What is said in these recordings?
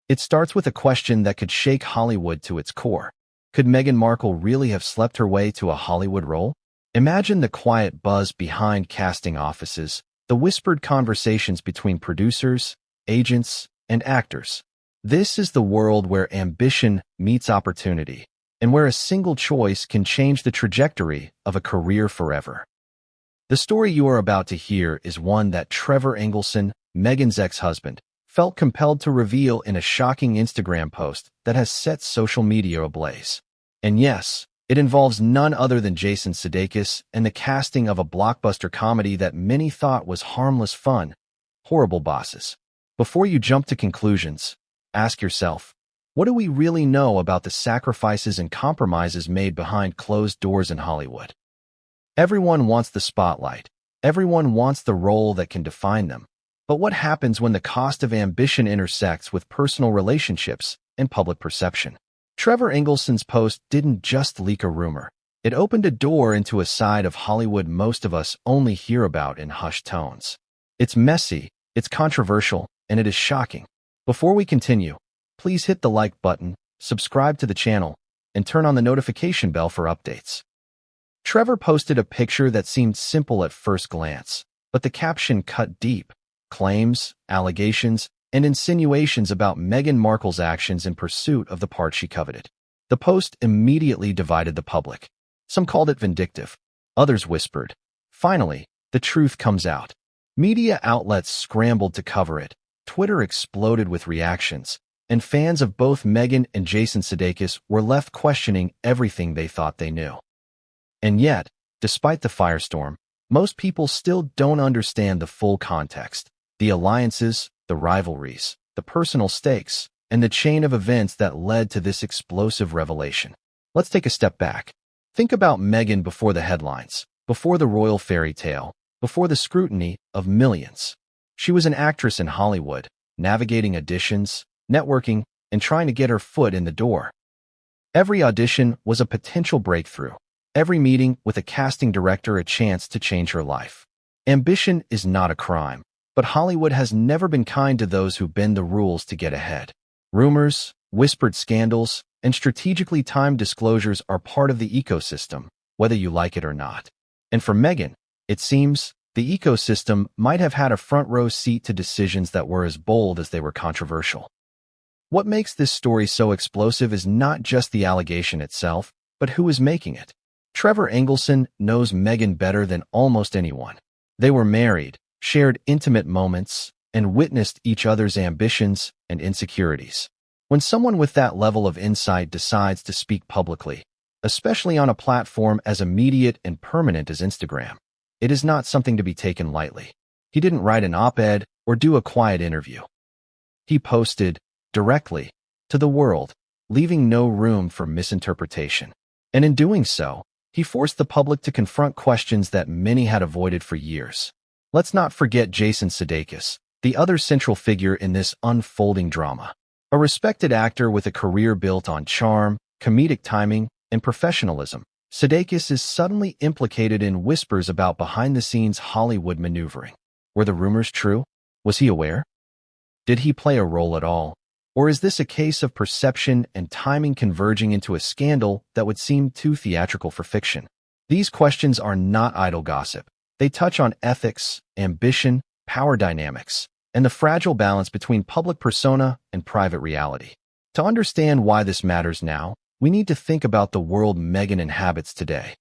It starts with a question that could shake Hollywood to its core. Could Meghan Markle really have slept her way to a Hollywood role? Imagine the quiet buzz behind casting offices, the whispered conversations between producers, agents, and actors. This is the world where ambition meets opportunity, and where a single choice can change the trajectory of a career forever. The story you are about to hear is one that Trevor Engelson, Meghan's ex-husband, felt compelled to reveal in a shocking Instagram post that has set social media ablaze. And yes, it involves none other than Jason Sudeikis and the casting of a blockbuster comedy that many thought was harmless fun, Horrible Bosses. Before you jump to conclusions, ask yourself, what do we really know about the sacrifices and compromises made behind closed doors in Hollywood? Everyone wants the spotlight. Everyone wants the role that can define them. But what happens when the cost of ambition intersects with personal relationships and public perception? Trevor Engelson's post didn't just leak a rumor. It opened a door into a side of Hollywood most of us only hear about in hushed tones. It's messy, it's controversial, and it is shocking. Before we continue, please hit the like button, subscribe to the channel, and turn on the notification bell for updates. Trevor posted a picture that seemed simple at first glance, but the caption cut deep. Claims, allegations, and insinuations about Meghan Markle's actions in pursuit of the part she coveted. The post immediately divided the public. Some called it vindictive. Others whispered, "Finally, the truth comes out." Media outlets scrambled to cover it. Twitter exploded with reactions, and fans of both Meghan and Jason Sudeikis were left questioning everything they thought they knew. And yet, despite the firestorm, most people still don't understand the full context. The alliances, the rivalries, the personal stakes, and the chain of events that led to this explosive revelation. Let's take a step back. Think about Meghan before the headlines, before the royal fairy tale, before the scrutiny of millions. She was an actress in Hollywood, navigating auditions, networking, and trying to get her foot in the door. Every audition was a potential breakthrough. Every meeting with a casting director a chance to change her life. Ambition is not a crime. But Hollywood has never been kind to those who bend the rules to get ahead. Rumors, whispered scandals, and strategically timed disclosures are part of the ecosystem, whether you like it or not. And for Meghan, it seems the ecosystem might have had a front-row seat to decisions that were as bold as they were controversial. What makes this story so explosive is not just the allegation itself, but who is making it. Trevor Engelson knows Meghan better than almost anyone. They were married, shared intimate moments, and witnessed each other's ambitions and insecurities. When someone with that level of insight decides to speak publicly, especially on a platform as immediate and permanent as Instagram, it is not something to be taken lightly. He didn't write an op-ed or do a quiet interview. He posted directly to the world, leaving no room for misinterpretation. And in doing so, he forced the public to confront questions that many had avoided for years. Let's not forget Jason Sudeikis, the other central figure in this unfolding drama. A respected actor with a career built on charm, comedic timing, and professionalism, Sudeikis is suddenly implicated in whispers about behind-the-scenes Hollywood maneuvering. Were the rumors true? Was he aware? Did he play a role at all? Or is this a case of perception and timing converging into a scandal that would seem too theatrical for fiction? These questions are not idle gossip. They touch on ethics, ambition, power dynamics, and the fragile balance between public persona and private reality. To understand why this matters now, we need to think about the world Meghan inhabits today.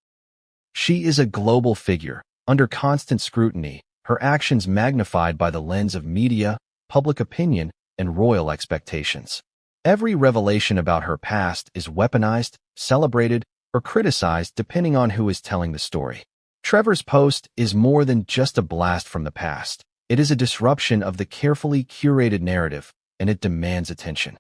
She is a global figure, under constant scrutiny, her actions magnified by the lens of media, public opinion, and royal expectations. Every revelation about her past is weaponized, celebrated, or criticized depending on who is telling the story. Trevor's post is more than just a blast from the past. It is a disruption of the carefully curated narrative, and it demands attention.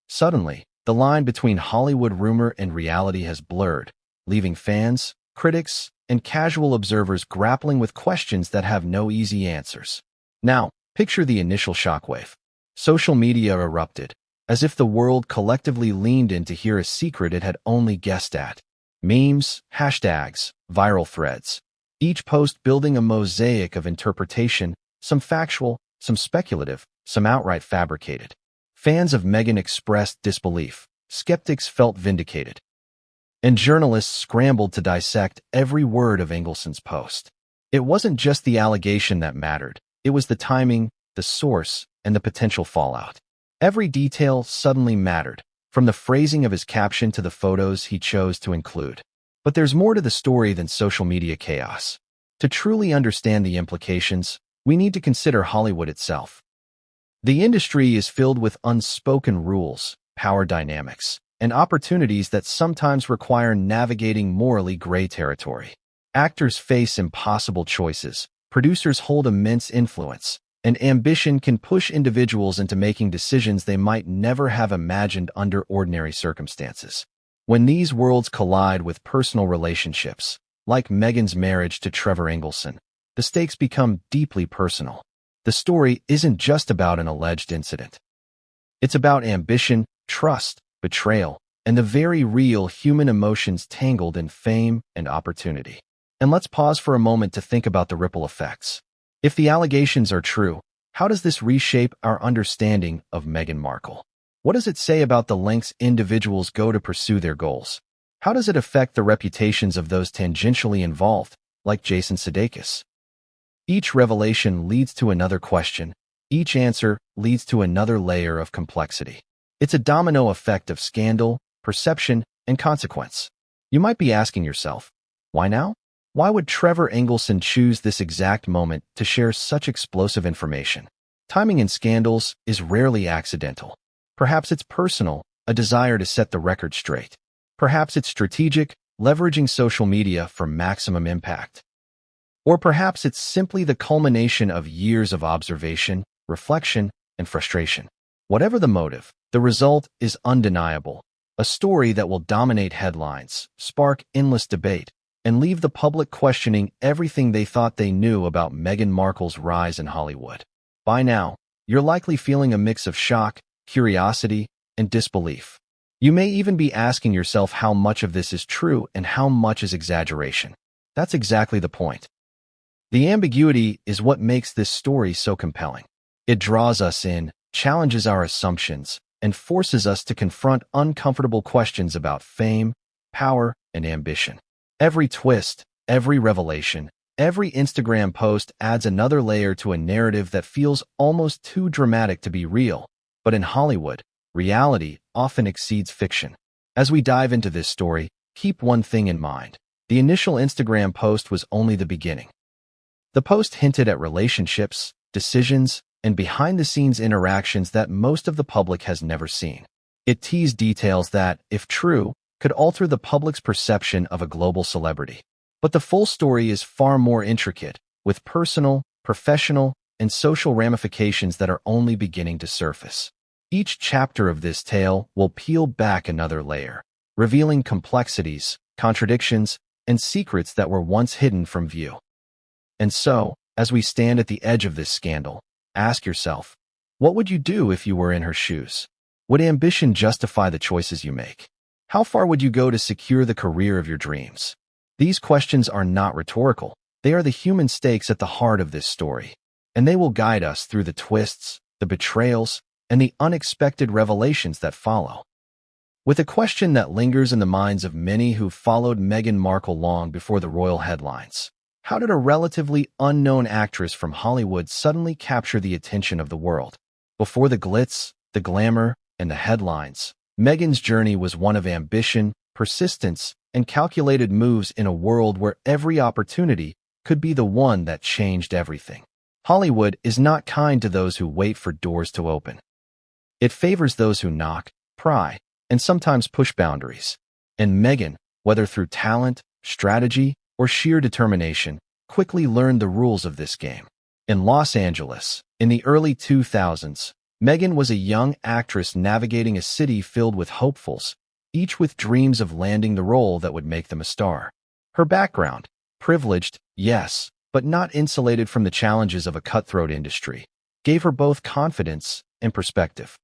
Suddenly, the line between Hollywood rumor and reality has blurred, leaving fans, critics, and casual observers grappling with questions that have no easy answers. Now, picture the initial shockwave. Social media erupted, as if the world collectively leaned in to hear a secret it had only guessed at. Memes, hashtags, viral threads, each post building a mosaic of interpretation, some factual, some speculative, some outright fabricated. Fans of Meghan expressed disbelief. Skeptics felt vindicated. And journalists scrambled to dissect every word of Engelson's post. It wasn't just the allegation that mattered. It was the timing, the source, and the potential fallout. Every detail suddenly mattered, from the phrasing of his caption to the photos he chose to include. But there's more to the story than social media chaos. To truly understand the implications, we need to consider Hollywood itself. The industry is filled with unspoken rules, power dynamics, and opportunities that sometimes require navigating morally gray territory. Actors face impossible choices, producers hold immense influence, and ambition can push individuals into making decisions they might never have imagined under ordinary circumstances. When these worlds collide with personal relationships, like Meghan's marriage to Trevor Engelson, the stakes become deeply personal. The story isn't just about an alleged incident. It's about ambition, trust, betrayal, and the very real human emotions tangled in fame and opportunity. And let's pause for a moment to think about the ripple effects. If the allegations are true, how does this reshape our understanding of Meghan Markle? What does it say about the lengths individuals go to pursue their goals? How does it affect the reputations of those tangentially involved, like Jason Sudeikis? Each revelation leads to another question. Each answer leads to another layer of complexity. It's a domino effect of scandal, perception, and consequence. You might be asking yourself, why now? Why would Trevor Engelson choose this exact moment to share such explosive information? Timing in scandals is rarely accidental. Perhaps it's personal, a desire to set the record straight. Perhaps it's strategic, leveraging social media for maximum impact. Or perhaps it's simply the culmination of years of observation, reflection, and frustration. Whatever the motive, the result is undeniable. A story that will dominate headlines, spark endless debate, and leave the public questioning everything they thought they knew about Meghan Markle's rise in Hollywood. By now, you're likely feeling a mix of shock, curiosity, and disbelief. You may even be asking yourself how much of this is true and how much is exaggeration. That's exactly the point. The ambiguity is what makes this story so compelling. It draws us in, challenges our assumptions, and forces us to confront uncomfortable questions about fame, power, and ambition. Every twist, every revelation, every Instagram post adds another layer to a narrative that feels almost too dramatic to be real. But in Hollywood, reality often exceeds fiction. As we dive into this story, keep one thing in mind. The initial Instagram post was only the beginning. The post hinted at relationships, decisions, and behind-the-scenes interactions that most of the public has never seen. It teased details that, if true, could alter the public's perception of a global celebrity. But the full story is far more intricate, with personal, professional, and social ramifications that are only beginning to surface. Each chapter of this tale will peel back another layer, revealing complexities, contradictions, and secrets that were once hidden from view. And so, as we stand at the edge of this scandal, ask yourself, what would you do if you were in her shoes? Would ambition justify the choices you make? How far would you go to secure the career of your dreams? These questions are not rhetorical. They are the human stakes at the heart of this story, and they will guide us through the twists, the betrayals, and the unexpected revelations that follow. With a question that lingers in the minds of many who followed Meghan Markle long before the royal headlines. How did a relatively unknown actress from Hollywood suddenly capture the attention of the world? Before the glitz, the glamour, and the headlines, Meghan's journey was one of ambition, persistence, and calculated moves in a world where every opportunity could be the one that changed everything. Hollywood is not kind to those who wait for doors to open. It favors those who knock, pry, and sometimes push boundaries. And Meghan, whether through talent, strategy, or sheer determination, quickly learned the rules of this game. In Los Angeles, in the early 2000s, Meghan was a young actress navigating a city filled with hopefuls, each with dreams of landing the role that would make them a star. Her background, privileged, yes, but not insulated from the challenges of a cutthroat industry, gave her both confidence and perspective.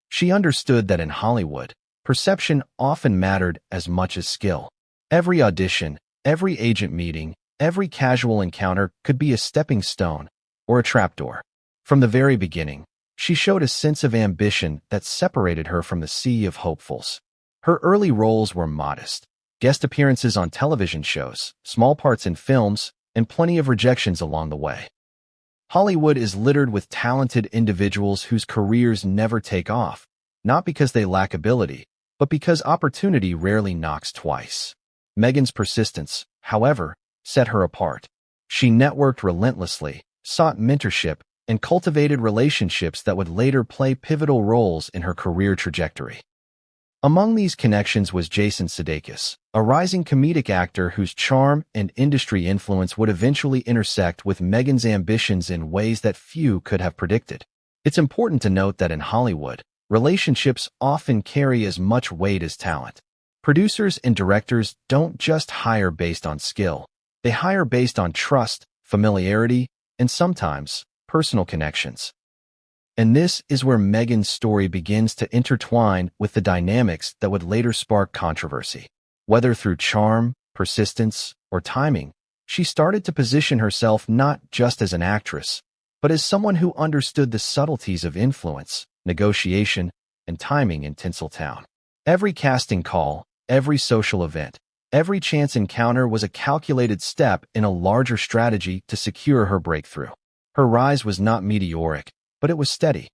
She understood that in Hollywood, perception often mattered as much as skill. Every audition, every agent meeting, every casual encounter could be a stepping stone or a trapdoor. From the very beginning, She showed a sense of ambition that separated her from the sea of hopefuls. Her early roles were modest: guest appearances on television shows, small parts in films, and plenty of rejections along the way. Hollywood is littered with talented individuals whose careers never take off, not because they lack ability, but because opportunity rarely knocks twice. Meghan's persistence, however, set her apart. She networked relentlessly, sought mentorship, and cultivated relationships that would later play pivotal roles in her career trajectory. Among these connections was Jason Sudeikis, a rising comedic actor whose charm and industry influence would eventually intersect with Meghan's ambitions in ways that few could have predicted. It's important to note that in Hollywood, relationships often carry as much weight as talent. Producers and directors don't just hire based on skill. They hire based on trust, familiarity, and sometimes personal connections. And this is where Meghan's story begins to intertwine with the dynamics that would later spark controversy. Whether through charm, persistence, or timing, she started to position herself not just as an actress, but as someone who understood the subtleties of influence, negotiation, and timing in Tinseltown. Every casting call, every social event, every chance encounter was a calculated step in a larger strategy to secure her breakthrough. Her rise was not meteoric, but it was steady.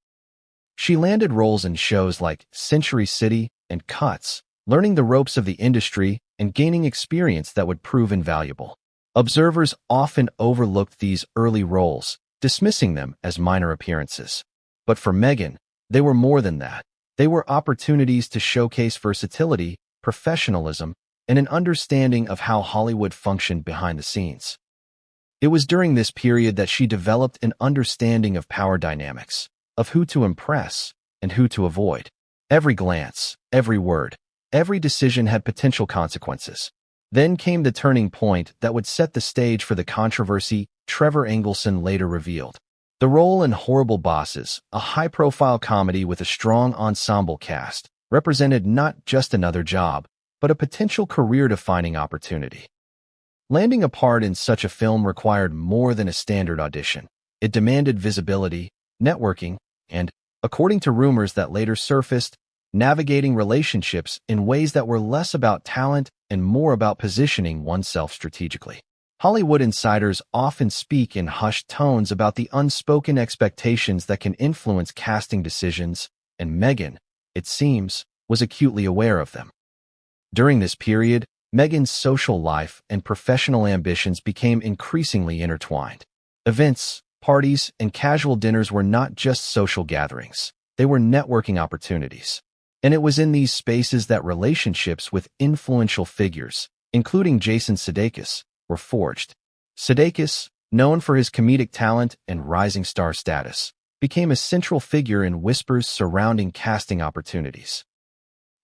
She landed roles in shows like Century City and Cuts, learning the ropes of the industry and gaining experience that would prove invaluable. Observers often overlooked these early roles, dismissing them as minor appearances. But for Meghan, they were more than that. They were opportunities to showcase versatility, professionalism, and an understanding of how Hollywood functioned behind the scenes. It was during this period that she developed an understanding of power dynamics, of who to impress and who to avoid. Every glance, every word, every decision had potential consequences. Then came the turning point that would set the stage for the controversy Trevor Engelson later revealed. The role in Horrible Bosses, a high-profile comedy with a strong ensemble cast, represented not just another job, but a potential career-defining opportunity. Landing a part in such a film required more than a standard audition. It demanded visibility, networking, and, according to rumors that later surfaced, navigating relationships in ways that were less about talent and more about positioning oneself strategically. Hollywood insiders often speak in hushed tones about the unspoken expectations that can influence casting decisions, and Meghan, it seems, was acutely aware of them. During this period, Meghan's social life and professional ambitions became increasingly intertwined. Events, parties, and casual dinners were not just social gatherings. They were networking opportunities. And it was in these spaces that relationships with influential figures, including Jason Sudeikis, were forged. Sudeikis, known for his comedic talent and rising star status, became a central figure in whispers surrounding casting opportunities.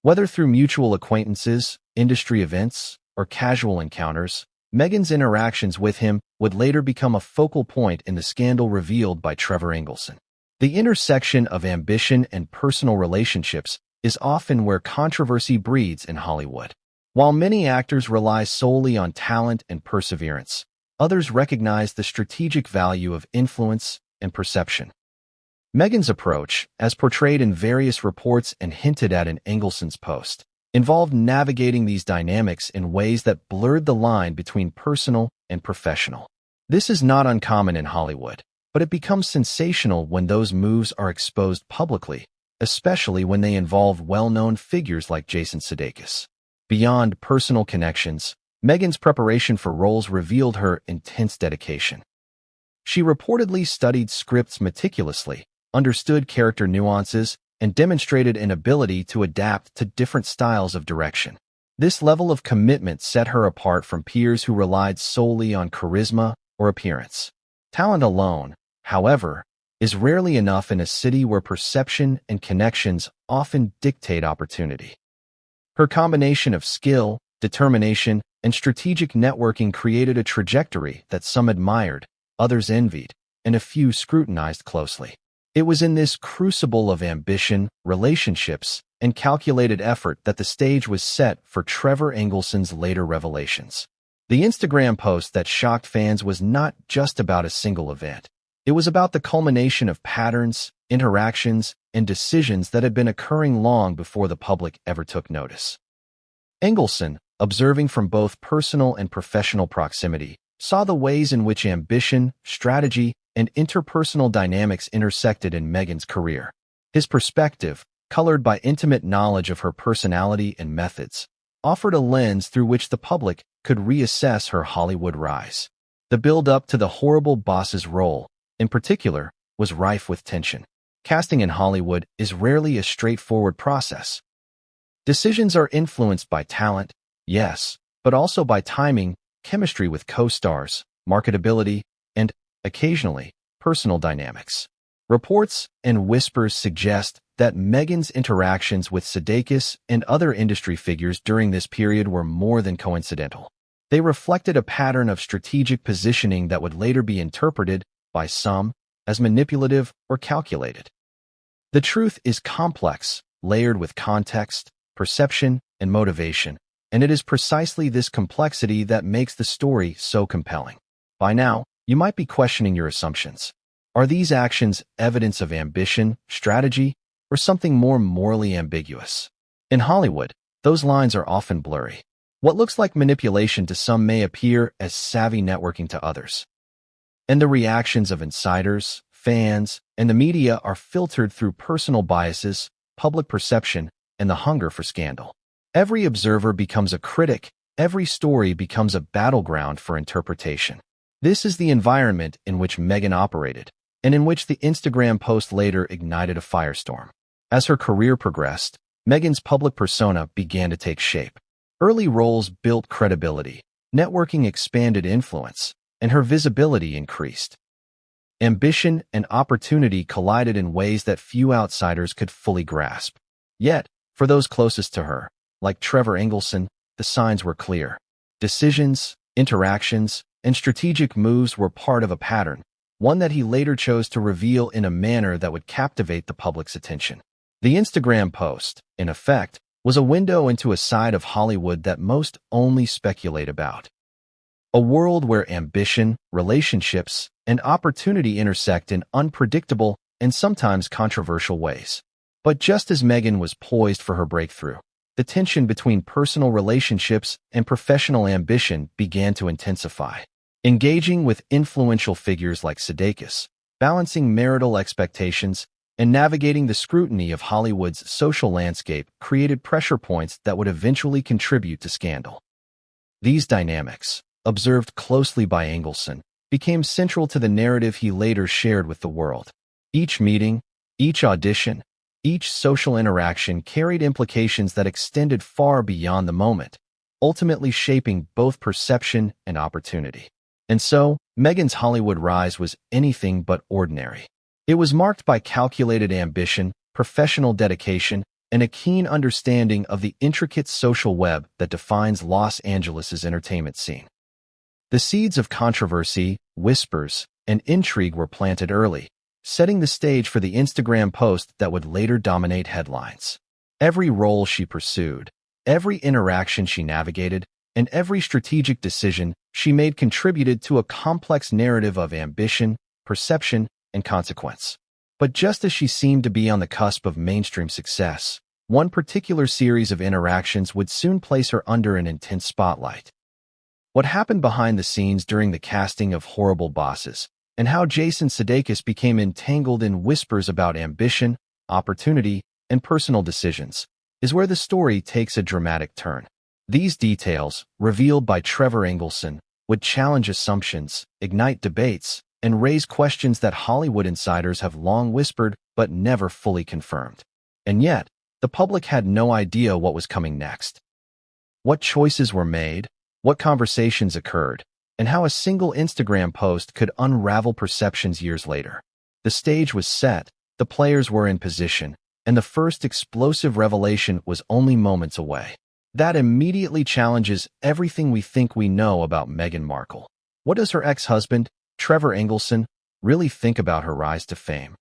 Whether through mutual acquaintances, industry events, or casual encounters, Meghan's interactions with him would later become a focal point in the scandal revealed by Trevor Engelson. The intersection of ambition and personal relationships is often where controversy breeds in Hollywood. While many actors rely solely on talent and perseverance, others recognize the strategic value of influence and perception. Meghan's approach, as portrayed in various reports and hinted at in Engelson's post, involved navigating these dynamics in ways that blurred the line between personal and professional. This is not uncommon in Hollywood, but it becomes sensational when those moves are exposed publicly, especially when they involve well-known figures like Jason Sudeikis. Beyond personal connections, Meghan's preparation for roles revealed her intense dedication. She reportedly studied scripts meticulously, understood character nuances, and demonstrated an ability to adapt to different styles of direction. This level of commitment set her apart from peers who relied solely on charisma or appearance. Talent alone, however, is rarely enough in a city where perception and connections often dictate opportunity. Her combination of skill, determination, and strategic networking created a trajectory that some admired, others envied, and a few scrutinized closely. It was in this crucible of ambition, relationships, and calculated effort that the stage was set for Trevor Engelson's later revelations. The Instagram post that shocked fans was not just about a single event. It was about the culmination of patterns, interactions, and decisions that had been occurring long before the public ever took notice. Engelson, observing from both personal and professional proximity, saw the ways in which ambition, strategy, and interpersonal dynamics intersected in Meghan's career. His perspective, colored by intimate knowledge of her personality and methods, offered a lens through which the public could reassess her Hollywood rise. The build-up to the horrible boss's role, in particular, was rife with tension. Casting in Hollywood is rarely a straightforward process. Decisions are influenced by talent, yes, but also by timing, chemistry with co-stars, marketability, and, occasionally, personal dynamics. Reports and whispers suggest that Meghan's interactions with Sudeikis and other industry figures during this period were more than coincidental. They reflected a pattern of strategic positioning that would later be interpreted, by some, as manipulative or calculated. The truth is complex, layered with context, perception, and motivation, and it is precisely this complexity that makes the story so compelling. By now, you might be questioning your assumptions. Are these actions evidence of ambition, strategy, or something more morally ambiguous? In Hollywood, those lines are often blurry. What looks like manipulation to some may appear as savvy networking to others. And the reactions of insiders, fans, and the media are filtered through personal biases, public perception, and the hunger for scandal. Every observer becomes a critic, every story becomes a battleground for interpretation. This is the environment in which Meghan operated, and in which the Instagram post later ignited a firestorm. As her career progressed, Meghan's public persona began to take shape. Early roles built credibility, networking expanded influence, and her visibility increased. Ambition and opportunity collided in ways that few outsiders could fully grasp. Yet, for those closest to her, like Trevor Engelson, the signs were clear. Decisions, interactions, and strategic moves were part of a pattern, one that he later chose to reveal in a manner that would captivate the public's attention. The Instagram post, in effect, was a window into a side of Hollywood that most only speculate about. A world where ambition, relationships, and opportunity intersect in unpredictable and sometimes controversial ways. But just as Meghan was poised for her breakthrough, the tension between personal relationships and professional ambition began to intensify. Engaging with influential figures like Sudeikis, balancing marital expectations, and navigating the scrutiny of Hollywood's social landscape created pressure points that would eventually contribute to scandal. These dynamics, observed closely by Engelson, became central to the narrative he later shared with the world. Each meeting, each audition, each social interaction carried implications that extended far beyond the moment, ultimately shaping both perception and opportunity. And so, Meghan's Hollywood rise was anything but ordinary. It was marked by calculated ambition, professional dedication, and a keen understanding of the intricate social web that defines Los Angeles' entertainment scene. The seeds of controversy, whispers, and intrigue were planted early, setting the stage for the Instagram post that would later dominate headlines. Every role she pursued, every interaction she navigated, and every strategic decision she made contributed to a complex narrative of ambition, perception, and consequence. But just as she seemed to be on the cusp of mainstream success, one particular series of interactions would soon place her under an intense spotlight. What happened behind the scenes during the casting of Horrible Bosses, and how Jason Sudeikis became entangled in whispers about ambition, opportunity, and personal decisions, is where the story takes a dramatic turn. These details, revealed by Trevor Engelson, would challenge assumptions, ignite debates, and raise questions that Hollywood insiders have long whispered but never fully confirmed. And yet, the public had no idea what was coming next. What choices were made, what conversations occurred, and how a single Instagram post could unravel perceptions years later. The stage was set, the players were in position, and the first explosive revelation was only moments away. That immediately challenges everything we think we know about Meghan Markle. What does her ex-husband, Trevor Engelson, really think about her rise to fame?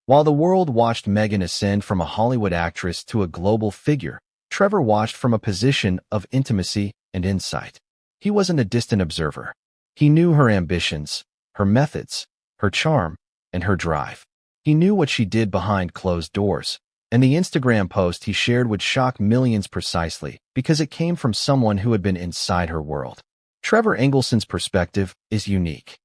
While the world watched Meghan ascend from a Hollywood actress to a global figure, Trevor watched from a position of intimacy and insight. He wasn't a distant observer. He knew her ambitions, her methods, her charm, and her drive. He knew what she did behind closed doors, and the Instagram post he shared would shock millions precisely because it came from someone who had been inside her world. Trevor Engelson's perspective is unique.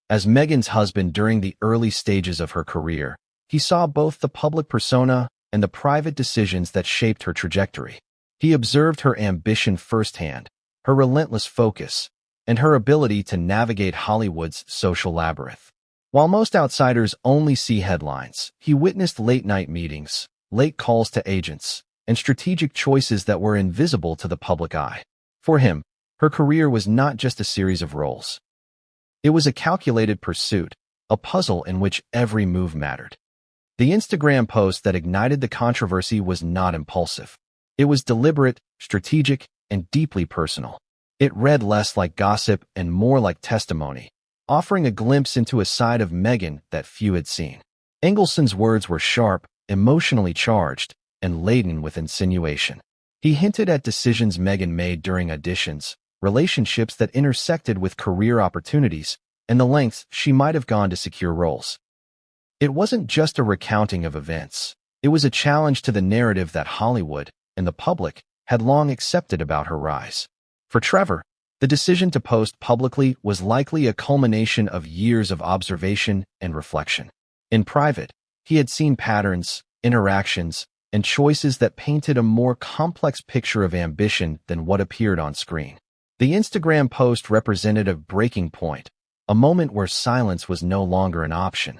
As Meghan's husband during the early stages of her career, he saw both the public persona and the private decisions that shaped her trajectory. He observed her ambition firsthand, her relentless focus, and her ability to navigate Hollywood's social labyrinth. While most outsiders only see headlines, he witnessed late-night meetings, late calls to agents, and strategic choices that were invisible to the public eye. For him, her career was not just a series of roles. It was a calculated pursuit, a puzzle in which every move mattered. The Instagram post that ignited the controversy was not impulsive. It was deliberate, strategic, and deeply personal. It read less like gossip and more like testimony, offering a glimpse into a side of Meghan that few had seen. Engelson's words were sharp, emotionally charged, and laden with insinuation. He hinted at decisions Meghan made during auditions, relationships that intersected with career opportunities, and the lengths she might have gone to secure roles. It wasn't just a recounting of events. It was a challenge to the narrative that Hollywood and the public had long accepted about her rise. For Trevor, the decision to post publicly was likely a culmination of years of observation and reflection. In private, he had seen patterns, interactions, and choices that painted a more complex picture of ambition than what appeared on screen. The Instagram post represented a breaking point, a moment where silence was no longer an option.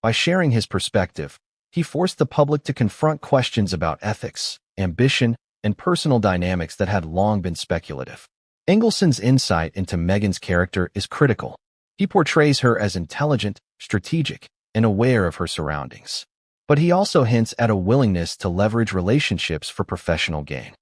By sharing his perspective, he forced the public to confront questions about ethics, ambition, and personal dynamics that had long been speculative. Engelson's insight into Meghan's character is critical. He portrays her as intelligent, strategic, and aware of her surroundings. But he also hints at a willingness to leverage relationships for professional gain.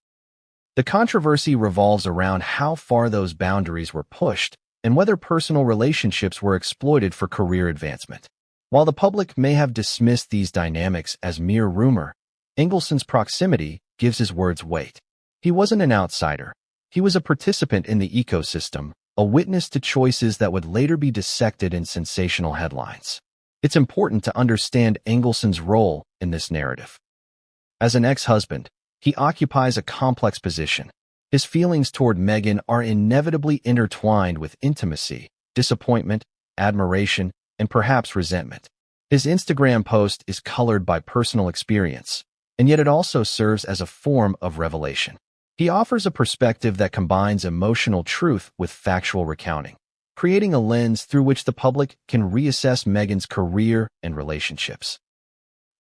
The controversy revolves around how far those boundaries were pushed and whether personal relationships were exploited for career advancement. While the public may have dismissed these dynamics as mere rumor, Engelson's proximity gives his words weight. He wasn't an outsider. He was a participant in the ecosystem, a witness to choices that would later be dissected in sensational headlines. It's important to understand Engelson's role in this narrative. As an ex-husband, he occupies a complex position. His feelings toward Meghan are inevitably intertwined with intimacy, disappointment, admiration, and perhaps resentment. His Instagram post is colored by personal experience, and yet it also serves as a form of revelation. He offers a perspective that combines emotional truth with factual recounting, creating a lens through which the public can reassess Meghan's career and relationships.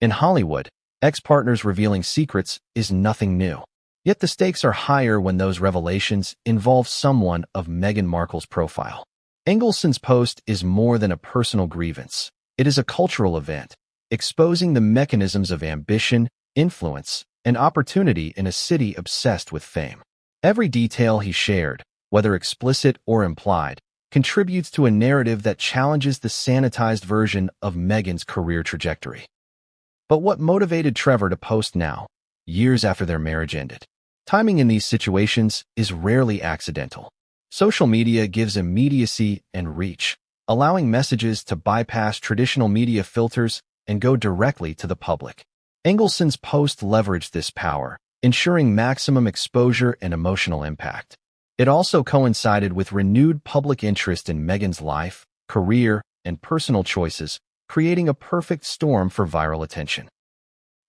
In Hollywood, ex-partners revealing secrets is nothing new. Yet the stakes are higher when those revelations involve someone of Meghan Markle's profile. Engelson's post is more than a personal grievance. It is a cultural event, exposing the mechanisms of ambition, influence, and opportunity in a city obsessed with fame. Every detail he shared, whether explicit or implied, contributes to a narrative that challenges the sanitized version of Meghan's career trajectory. But what motivated Trevor to post now, years after their marriage ended? Timing in these situations is rarely accidental. Social media gives immediacy and reach, allowing messages to bypass traditional media filters and go directly to the public. Engelson's post leveraged this power, ensuring maximum exposure and emotional impact. It also coincided with renewed public interest in Meghan's life, career, and personal choices, creating a perfect storm for viral attention.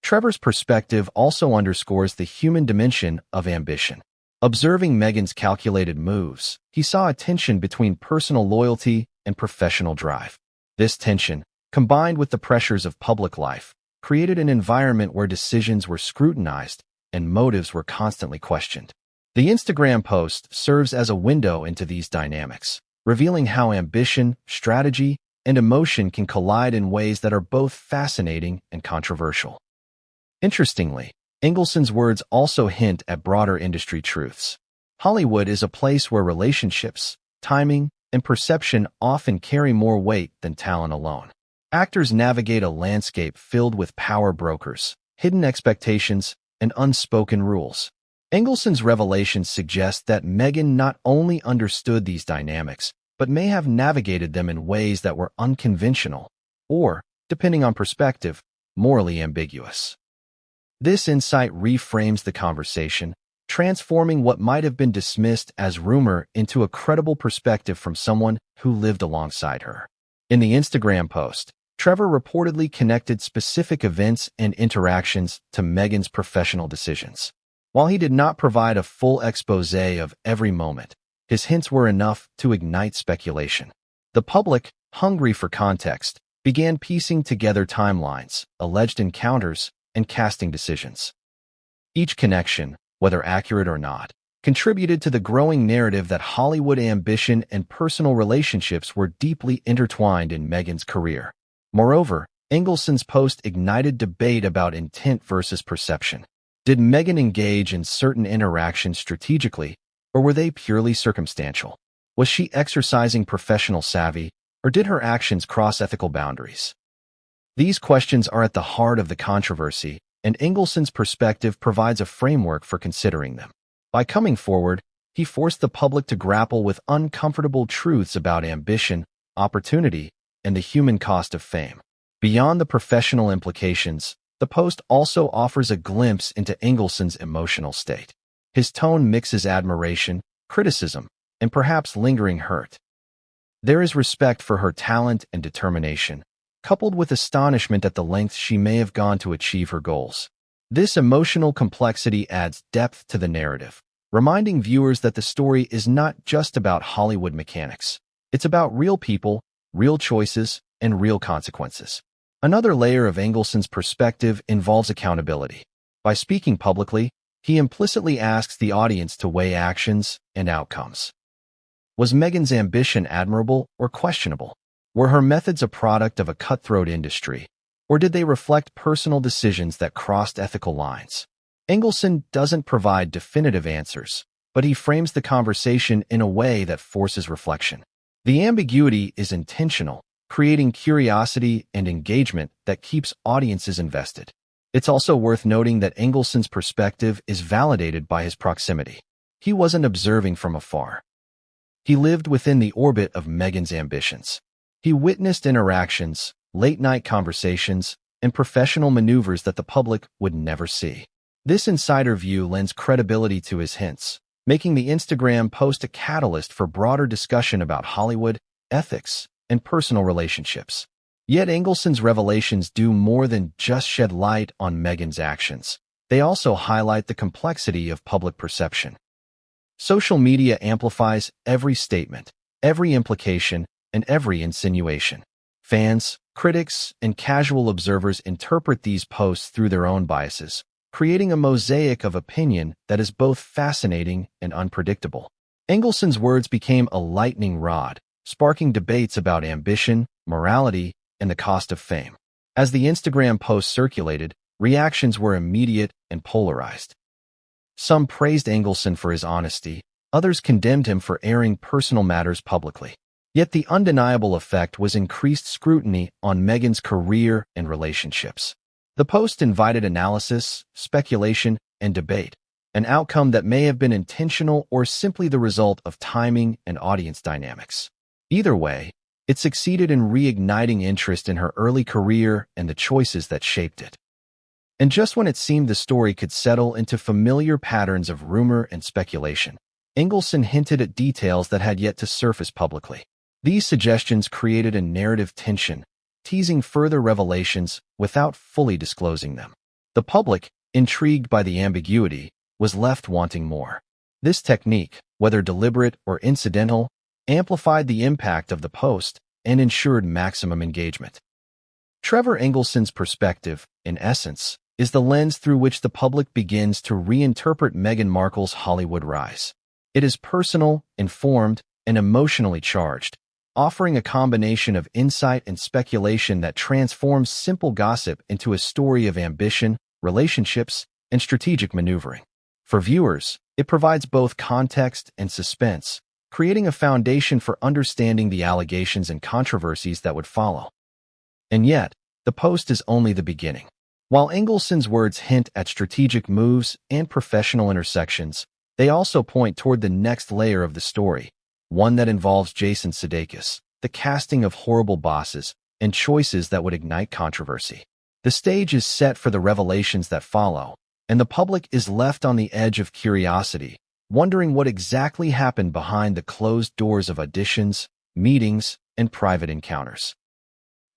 Trevor's perspective also underscores the human dimension of ambition. Observing Meghan's calculated moves, he saw a tension between personal loyalty and professional drive. This tension, combined with the pressures of public life, created an environment where decisions were scrutinized and motives were constantly questioned. The Instagram post serves as a window into these dynamics, revealing how ambition, strategy, and emotion can collide in ways that are both fascinating and controversial. Interestingly, Engelson's words also hint at broader industry truths. Hollywood is a place where relationships, timing, and perception often carry more weight than talent alone. Actors navigate a landscape filled with power brokers, hidden expectations, and unspoken rules. Engelson's revelations suggest that Meghan not only understood these dynamics, but may have navigated them in ways that were unconventional or depending on perspective, morally ambiguous. This insight reframes the conversation, transforming what might have been dismissed as rumor into a credible perspective from someone who lived alongside her. In the Instagram post, Trevor reportedly connected specific events and interactions to Meghan's professional decisions. While he did not provide a full expose of every moment, his hints were enough to ignite speculation. The public, hungry for context, began piecing together timelines, alleged encounters, and casting decisions. Each connection, whether accurate or not, contributed to the growing narrative that Hollywood ambition and personal relationships were deeply intertwined in Meghan's career. Moreover, Engelson's post ignited debate about intent versus perception. Did Meghan engage in certain interactions strategically, or were they purely circumstantial? Was she exercising professional savvy, or did her actions cross ethical boundaries? These questions are at the heart of the controversy, and Engelson's perspective provides a framework for considering them. By coming forward, he forced the public to grapple with uncomfortable truths about ambition, opportunity, and the human cost of fame. Beyond the professional implications, the post also offers a glimpse into Engelson's emotional state. His tone mixes admiration, criticism, and perhaps lingering hurt. There is respect for her talent and determination, coupled with astonishment at the lengths she may have gone to achieve her goals. This emotional complexity adds depth to the narrative, reminding viewers that the story is not just about Hollywood mechanics. It's about real people, real choices, and real consequences. Another layer of Engelson's perspective involves accountability. By speaking publicly, he implicitly asks the audience to weigh actions and outcomes. Was Meghan's ambition admirable or questionable? Were her methods a product of a cutthroat industry, or did they reflect personal decisions that crossed ethical lines? Engelson doesn't provide definitive answers, but he frames the conversation in a way that forces reflection. The ambiguity is intentional, creating curiosity and engagement that keeps audiences invested. It's also worth noting that Engelson's perspective is validated by his proximity. He wasn't observing from afar. He lived within the orbit of Meghan's ambitions. He witnessed interactions, late-night conversations, and professional maneuvers that the public would never see. This insider view lends credibility to his hints, making the Instagram post a catalyst for broader discussion about Hollywood, ethics, and personal relationships. Yet Engelson's revelations do more than just shed light on Meghan's actions. They also highlight the complexity of public perception. Social media amplifies every statement, every implication, and every insinuation. Fans, critics, and casual observers interpret these posts through their own biases, creating a mosaic of opinion that is both fascinating and unpredictable. Engelson's words became a lightning rod, sparking debates about ambition, morality, and the cost of fame. As the Instagram post circulated, reactions were immediate and polarized. Some praised Engelson for his honesty, others condemned him for airing personal matters publicly. Yet the undeniable effect was increased scrutiny on Meghan's career and relationships. The post invited analysis, speculation, and debate, an outcome that may have been intentional or simply the result of timing and audience dynamics. Either way, it succeeded in reigniting interest in her early career and the choices that shaped it. And just when it seemed the story could settle into familiar patterns of rumor and speculation, Engelson hinted at details that had yet to surface publicly. These suggestions created a narrative tension, teasing further revelations without fully disclosing them. The public, intrigued by the ambiguity, was left wanting more. This technique, whether deliberate or incidental, amplified the impact of the post and ensured maximum engagement. Trevor Engelson's perspective, in essence, is the lens through which the public begins to reinterpret Meghan Markle's Hollywood rise. It is personal, informed, and emotionally charged, offering a combination of insight and speculation that transforms simple gossip into a story of ambition, relationships, and strategic maneuvering. For viewers, it provides both context and suspense, creating a foundation for understanding the allegations and controversies that would follow. And yet, the post is only the beginning. While Engelson's words hint at strategic moves and professional intersections, they also point toward the next layer of the story, one that involves Jason Sudeikis, the casting of horrible bosses, and choices that would ignite controversy. The stage is set for the revelations that follow, and the public is left on the edge of curiosity, wondering what exactly happened behind the closed doors of auditions, meetings, and private encounters.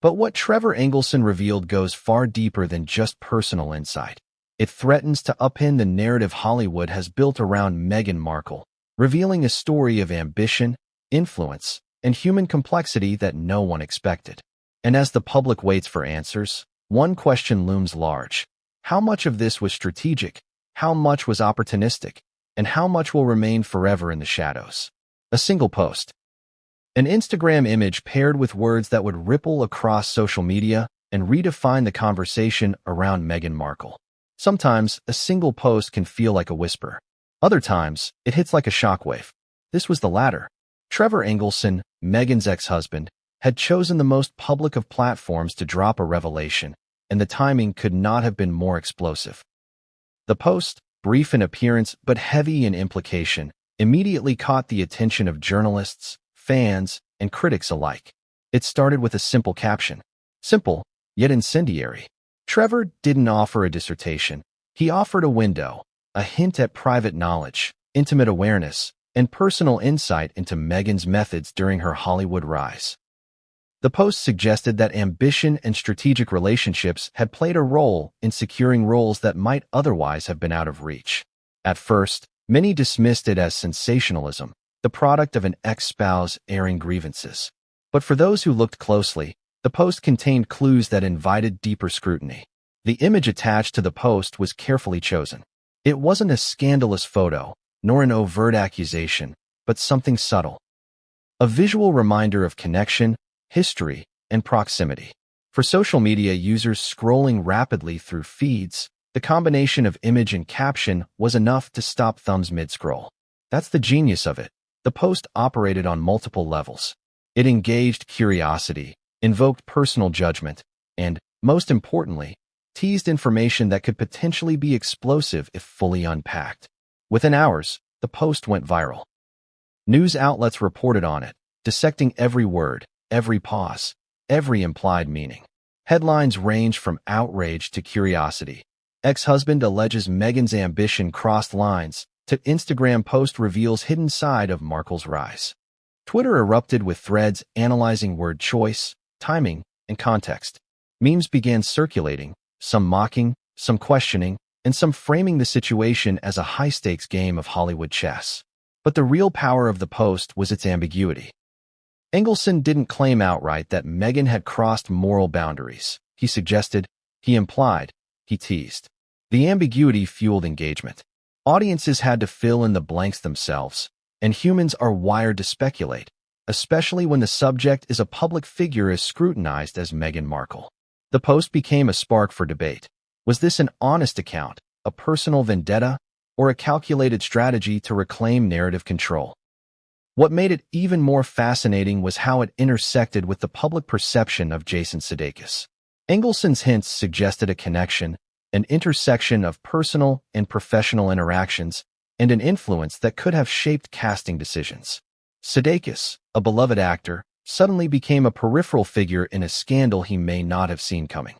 But what Trevor Engelson revealed goes far deeper than just personal insight. It threatens to upend the narrative Hollywood has built around Meghan Markle, revealing a story of ambition, influence, and human complexity that no one expected. And as the public waits for answers, one question looms large. How much of this was strategic? How much was opportunistic? And how much will remain forever in the shadows? A single post. An Instagram image paired with words that would ripple across social media and redefine the conversation around Meghan Markle. Sometimes, a single post can feel like a whisper. Other times, it hits like a shockwave. This was the latter. Trevor Engelson, Meghan's ex-husband, had chosen the most public of platforms to drop a revelation, and the timing could not have been more explosive. The post, brief in appearance but heavy in implication, immediately caught the attention of journalists, fans, and critics alike. It started with a simple caption. Simple, yet incendiary. Trevor didn't offer a dissertation. He offered a window, a hint at private knowledge, intimate awareness, and personal insight into Meghan's methods during her Hollywood rise. The post suggested that ambition and strategic relationships had played a role in securing roles that might otherwise have been out of reach. At first, many dismissed it as sensationalism, the product of an ex-spouse airing grievances. But for those who looked closely, the post contained clues that invited deeper scrutiny. The image attached to the post was carefully chosen. It wasn't a scandalous photo, nor an overt accusation, but something subtle. A visual reminder of connection, history, and proximity. For social media users scrolling rapidly through feeds, the combination of image and caption was enough to stop thumbs mid-scroll. That's the genius of it. The post operated on multiple levels. It engaged curiosity, invoked personal judgment, and, most importantly, teased information that could potentially be explosive if fully unpacked. Within hours, the post went viral. News outlets reported on it, dissecting every word, every pause, every implied meaning. Headlines ranged from outrage to curiosity. Ex-husband alleges Meghan's ambition crossed lines, to Instagram post reveals hidden side of Markle's rise. Twitter erupted with threads analyzing word choice, timing, and context. Memes began circulating, some mocking, some questioning, and some framing the situation as a high-stakes game of Hollywood chess. But the real power of the post was its ambiguity. Engelson didn't claim outright that Meghan had crossed moral boundaries. He suggested, he implied, he teased. The ambiguity fueled engagement. Audiences had to fill in the blanks themselves, and humans are wired to speculate, especially when the subject is a public figure as scrutinized as Meghan Markle. The post became a spark for debate. Was this an honest account, a personal vendetta, or a calculated strategy to reclaim narrative control? What made it even more fascinating was how it intersected with the public perception of Jason Sudeikis. Engelson's hints suggested a connection, an intersection of personal and professional interactions, and an influence that could have shaped casting decisions. Sudeikis, a beloved actor, suddenly became a peripheral figure in a scandal he may not have seen coming.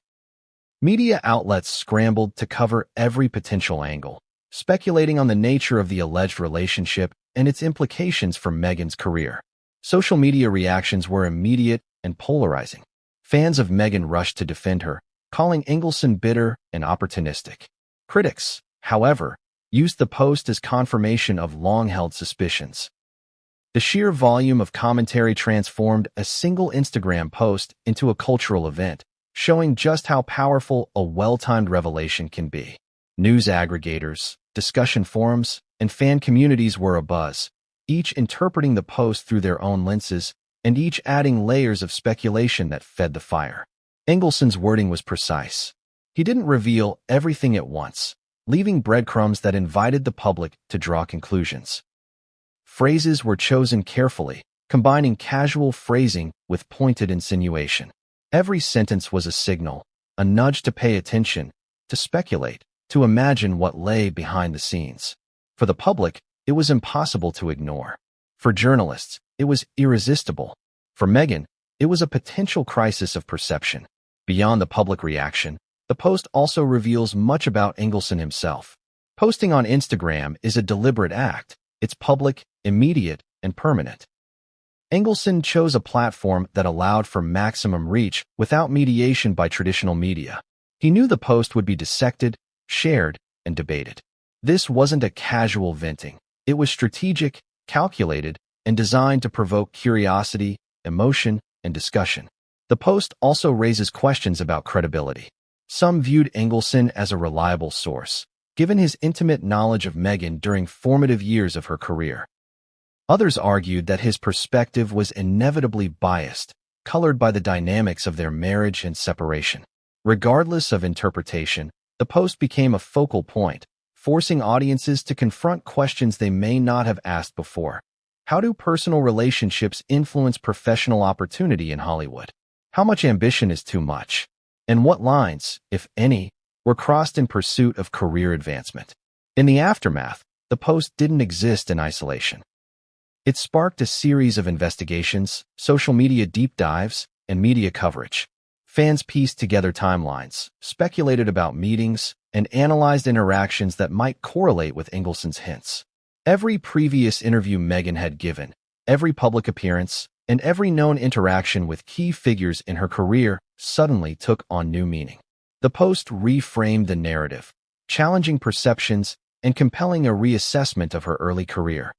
Media outlets scrambled to cover every potential angle, speculating on the nature of the alleged relationship and its implications for Meghan's career. Social media reactions were immediate and polarizing. Fans of Meghan rushed to defend her, calling Engelson bitter and opportunistic. Critics, however, used the post as confirmation of long-held suspicions. The sheer volume of commentary transformed a single Instagram post into a cultural event, showing just how powerful a well-timed revelation can be. News aggregators, discussion forums, and fan communities were abuzz, each interpreting the post through their own lenses, and each adding layers of speculation that fed the fire. Engelson's wording was precise. He didn't reveal everything at once, leaving breadcrumbs that invited the public to draw conclusions. Phrases were chosen carefully, combining casual phrasing with pointed insinuation. Every sentence was a signal, a nudge to pay attention, to speculate, to imagine what lay behind the scenes. For the public, it was impossible to ignore. For journalists, it was irresistible. For Meghan, It was a potential crisis of perception. Beyond the public reaction, the post also reveals much about Engelson himself. Posting on Instagram is a deliberate act. It's public, immediate, and permanent. Engelson chose a platform that allowed for maximum reach without mediation by traditional media. He knew the post would be dissected, shared, and debated. This wasn't a casual venting. It was strategic, calculated, and designed to provoke curiosity, emotion, and discussion. The post also raises questions about credibility. Some viewed Engelson as a reliable source, given his intimate knowledge of Meghan during formative years of her career. Others argued that his perspective was inevitably biased, colored by the dynamics of their marriage and separation. Regardless of interpretation, the post became a focal point, forcing audiences to confront questions they may not have asked before. How do personal relationships influence professional opportunity in Hollywood? How much ambition is too much? And what lines, if any, were crossed in pursuit of career advancement? In the aftermath, the post didn't exist in isolation. It sparked a series of investigations, social media deep dives, and media coverage. Fans pieced together timelines, speculated about meetings, and analyzed interactions that might correlate with Engelson's hints. Every previous interview Meghan had given, every public appearance, and every known interaction with key figures in her career suddenly took on new meaning. The post reframed the narrative, challenging perceptions and compelling a reassessment of her early career.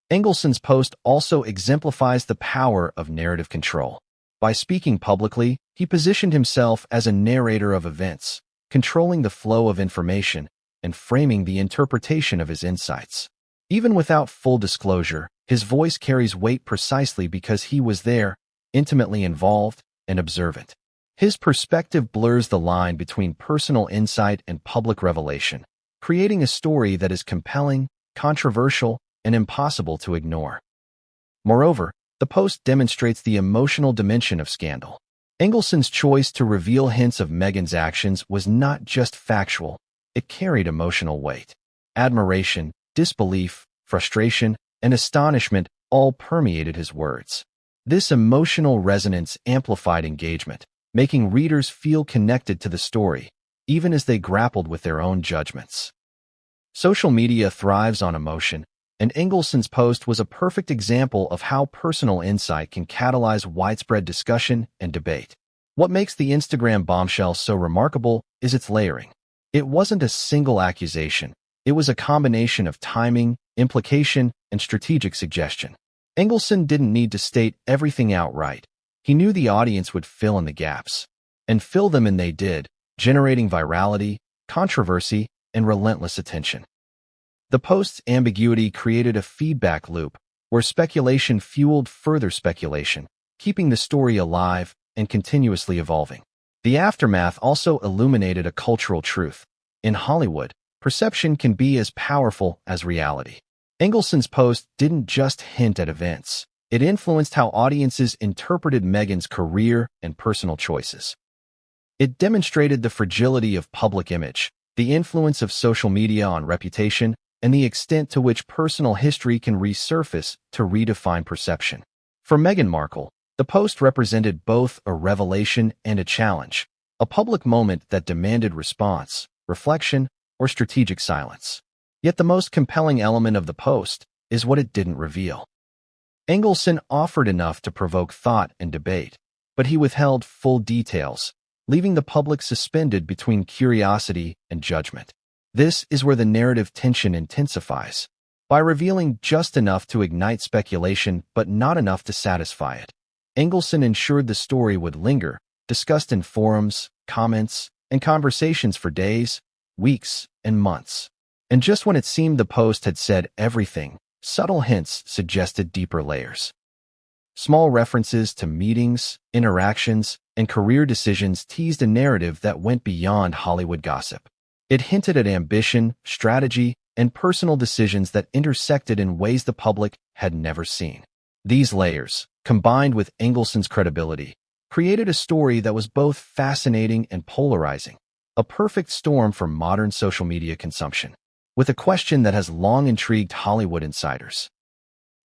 Engelson's post also exemplifies the power of narrative control. By speaking publicly, he positioned himself as a narrator of events, controlling the flow of information and framing the interpretation of his insights. Even without full disclosure, his voice carries weight precisely because he was there, intimately involved, and observant. His perspective blurs the line between personal insight and public revelation, creating a story that is compelling, controversial, and impossible to ignore. Moreover, the post demonstrates the emotional dimension of scandal. Engelson's choice to reveal hints of Meghan's actions was not just factual, it carried emotional weight. Admiration, disbelief, frustration, and astonishment all permeated his words. This emotional resonance amplified engagement, making readers feel connected to the story, even as they grappled with their own judgments. Social media thrives on emotion, and Engelson's post was a perfect example of how personal insight can catalyze widespread discussion and debate. What makes the Instagram bombshell so remarkable is its layering. It wasn't a single accusation. It was a combination of timing, implication, and strategic suggestion. Engelson didn't need to state everything outright. He knew the audience would fill in the gaps. And fill them, and they did, generating virality, controversy, and relentless attention. The post's ambiguity created a feedback loop where speculation fueled further speculation, keeping the story alive and continuously evolving. The aftermath also illuminated a cultural truth. In Hollywood, perception can be as powerful as reality. Engelson's post didn't just hint at events. It influenced how audiences interpreted Meghan's career and personal choices. It demonstrated the fragility of public image, the influence of social media on reputation, and the extent to which personal history can resurface to redefine perception. For Meghan Markle, the post represented both a revelation and a challenge, a public moment that demanded response, reflection, or strategic silence. Yet the most compelling element of the post is what it didn't reveal. Engelson offered enough to provoke thought and debate, but he withheld full details, leaving the public suspended between curiosity and judgment. This is where the narrative tension intensifies. By revealing just enough to ignite speculation but not enough to satisfy it, Engelson ensured the story would linger, discussed in forums, comments, and conversations for days, weeks, and months. And just when it seemed the post had said everything, subtle hints suggested deeper layers. Small references to meetings, interactions, and career decisions teased a narrative that went beyond Hollywood gossip. It hinted at ambition, strategy, and personal decisions that intersected in ways the public had never seen. These layers, combined with Engelson's credibility, created a story that was both fascinating and polarizing, a perfect storm for modern social media consumption. With a question that has long intrigued Hollywood insiders.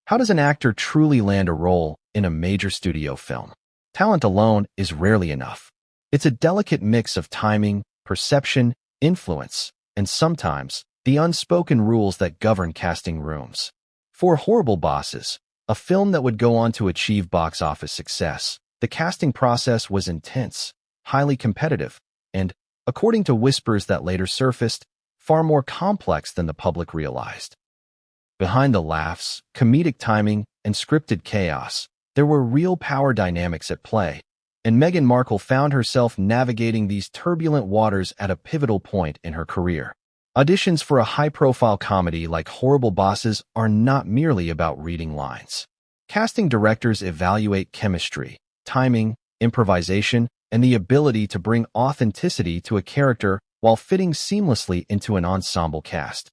How does an actor truly land a role in a major studio film? Talent alone is rarely enough. It's a delicate mix of timing, perception, influence, and sometimes the unspoken rules that govern casting rooms. For Horrible Bosses, a film that would go on to achieve box office success, the casting process was intense, highly competitive, and, according to whispers that later surfaced, far more complex than the public realized. Behind the laughs, comedic timing, and scripted chaos, there were real power dynamics at play, and Meghan Markle found herself navigating these turbulent waters at a pivotal point in her career. Auditions for a high-profile comedy like Horrible Bosses are not merely about reading lines. Casting directors evaluate chemistry, timing, improvisation, and the ability to bring authenticity to a character while fitting seamlessly into an ensemble cast.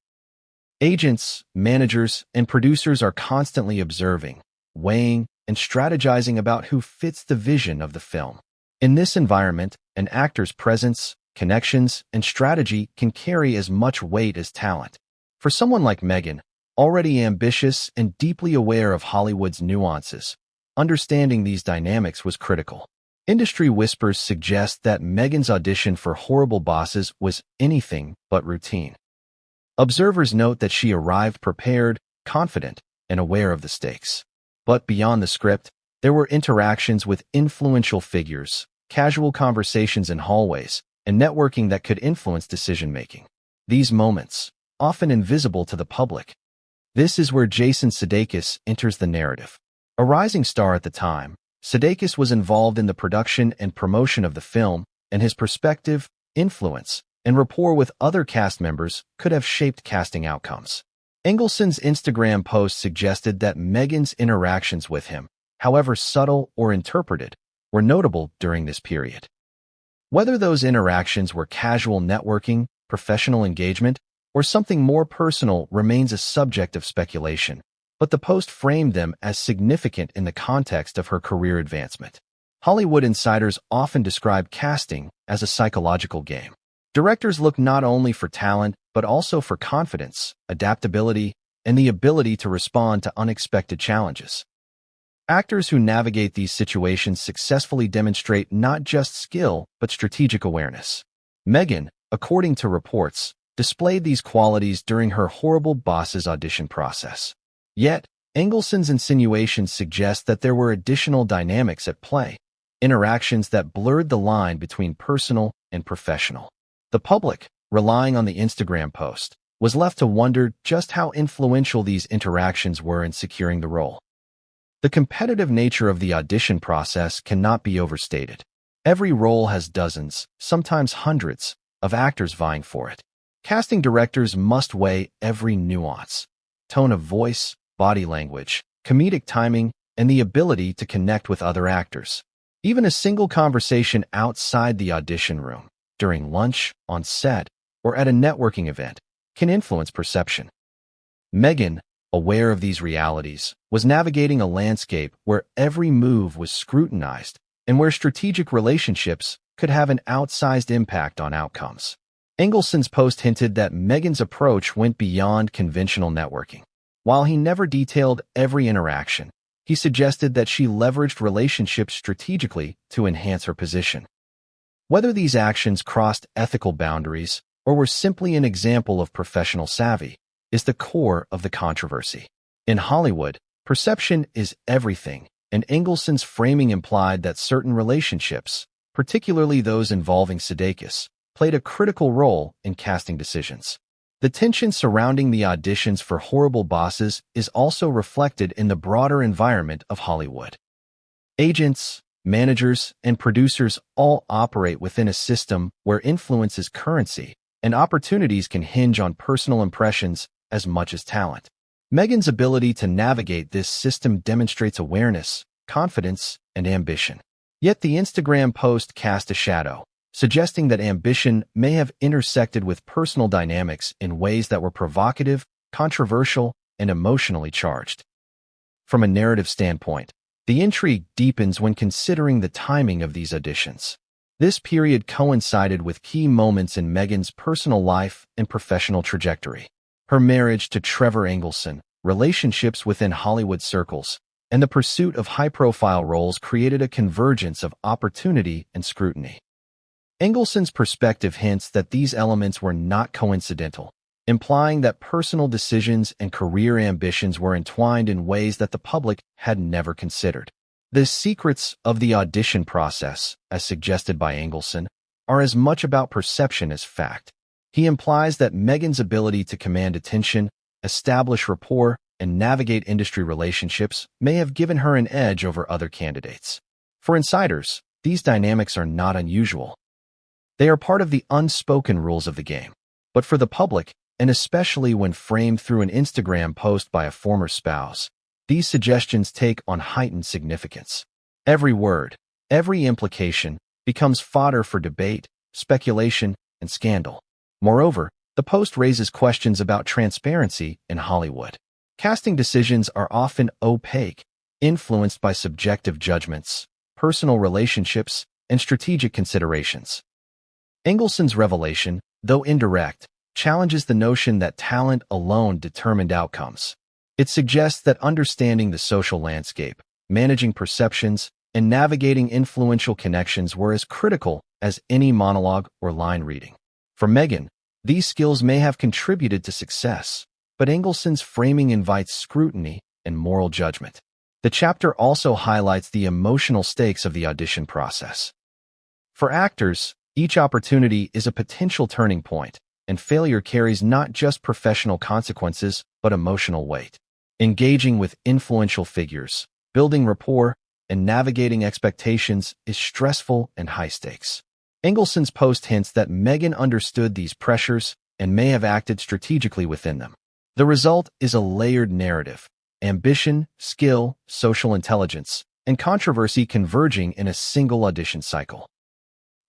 Agents, managers, and producers are constantly observing, weighing, and strategizing about who fits the vision of the film. In this environment, an actor's presence, connections, and strategy can carry as much weight as talent. For someone like Meghan, already ambitious and deeply aware of Hollywood's nuances, understanding these dynamics was critical. Industry whispers suggest that Meghan's audition for Horrible Bosses was anything but routine. Observers note that she arrived prepared, confident, and aware of the stakes. But beyond the script, there were interactions with influential figures, casual conversations in hallways, and networking that could influence decision-making. These moments, often invisible to the public. This is where Jason Sudeikis enters the narrative. A rising star at the time, Sudeikis was involved in the production and promotion of the film, and his perspective, influence, and rapport with other cast members could have shaped casting outcomes. Engelson's Instagram post suggested that Meghan's interactions with him, however subtle or interpreted, were notable during this period. Whether those interactions were casual networking, professional engagement, or something more personal remains a subject of speculation, but the post framed them as significant in the context of her career advancement. Hollywood insiders often describe casting as a psychological game. Directors look not only for talent, but also for confidence, adaptability, and the ability to respond to unexpected challenges. Actors who navigate these situations successfully demonstrate not just skill, but strategic awareness. Meghan, according to reports, displayed these qualities during her Horrible Bosses audition process. Yet, Engelson's insinuations suggest that there were additional dynamics at play, interactions that blurred the line between personal and professional. The public, relying on the Instagram post, was left to wonder just how influential these interactions were in securing the role. The competitive nature of the audition process cannot be overstated. Every role has dozens, sometimes hundreds, of actors vying for it. Casting directors must weigh every nuance: tone of voice, body language, comedic timing, and the ability to connect with other actors. Even a single conversation outside the audition room, during lunch, on set, or at a networking event, can influence perception. Meghan, aware of these realities, was navigating a landscape where every move was scrutinized and where strategic relationships could have an outsized impact on outcomes. Engelson's post hinted that Meghan's approach went beyond conventional networking. While he never detailed every interaction, he suggested that she leveraged relationships strategically to enhance her position. Whether these actions crossed ethical boundaries or were simply an example of professional savvy is the core of the controversy. In Hollywood, perception is everything, and Engelson's framing implied that certain relationships, particularly those involving Sudeikis, played a critical role in casting decisions. The tension surrounding the auditions for Horrible Bosses is also reflected in the broader environment of Hollywood. Agents, managers, and producers all operate within a system where influence is currency, and opportunities can hinge on personal impressions as much as talent. Meghan's ability to navigate this system demonstrates awareness, confidence, and ambition. Yet the Instagram post cast a shadow, suggesting that ambition may have intersected with personal dynamics in ways that were provocative, controversial, and emotionally charged. From a narrative standpoint, the intrigue deepens when considering the timing of these auditions. This period coincided with key moments in Meghan's personal life and professional trajectory. Her marriage to Trevor Engelson, relationships within Hollywood circles, and the pursuit of high-profile roles created a convergence of opportunity and scrutiny. Engelson's perspective hints that these elements were not coincidental, implying that personal decisions and career ambitions were entwined in ways that the public had never considered. The secrets of the audition process, as suggested by Engelson, are as much about perception as fact. He implies that Meghan's ability to command attention, establish rapport, and navigate industry relationships may have given her an edge over other candidates. For insiders, these dynamics are not unusual. They are part of the unspoken rules of the game. But for the public, and especially when framed through an Instagram post by a former spouse, these suggestions take on heightened significance. Every word, every implication, becomes fodder for debate, speculation, and scandal. Moreover, the post raises questions about transparency in Hollywood. Casting decisions are often opaque, influenced by subjective judgments, personal relationships, and strategic considerations. Engelson's revelation, though indirect, challenges the notion that talent alone determined outcomes. It suggests that understanding the social landscape, managing perceptions, and navigating influential connections were as critical as any monologue or line reading. For Meghan, these skills may have contributed to success, but Engelson's framing invites scrutiny and moral judgment. The chapter also highlights the emotional stakes of the audition process. For actors, each opportunity is a potential turning point, and failure carries not just professional consequences, but emotional weight. Engaging with influential figures, building rapport, and navigating expectations is stressful and high stakes. Engelson's post hints that Meghan understood these pressures and may have acted strategically within them. The result is a layered narrative: ambition, skill, social intelligence, and controversy converging in a single audition cycle.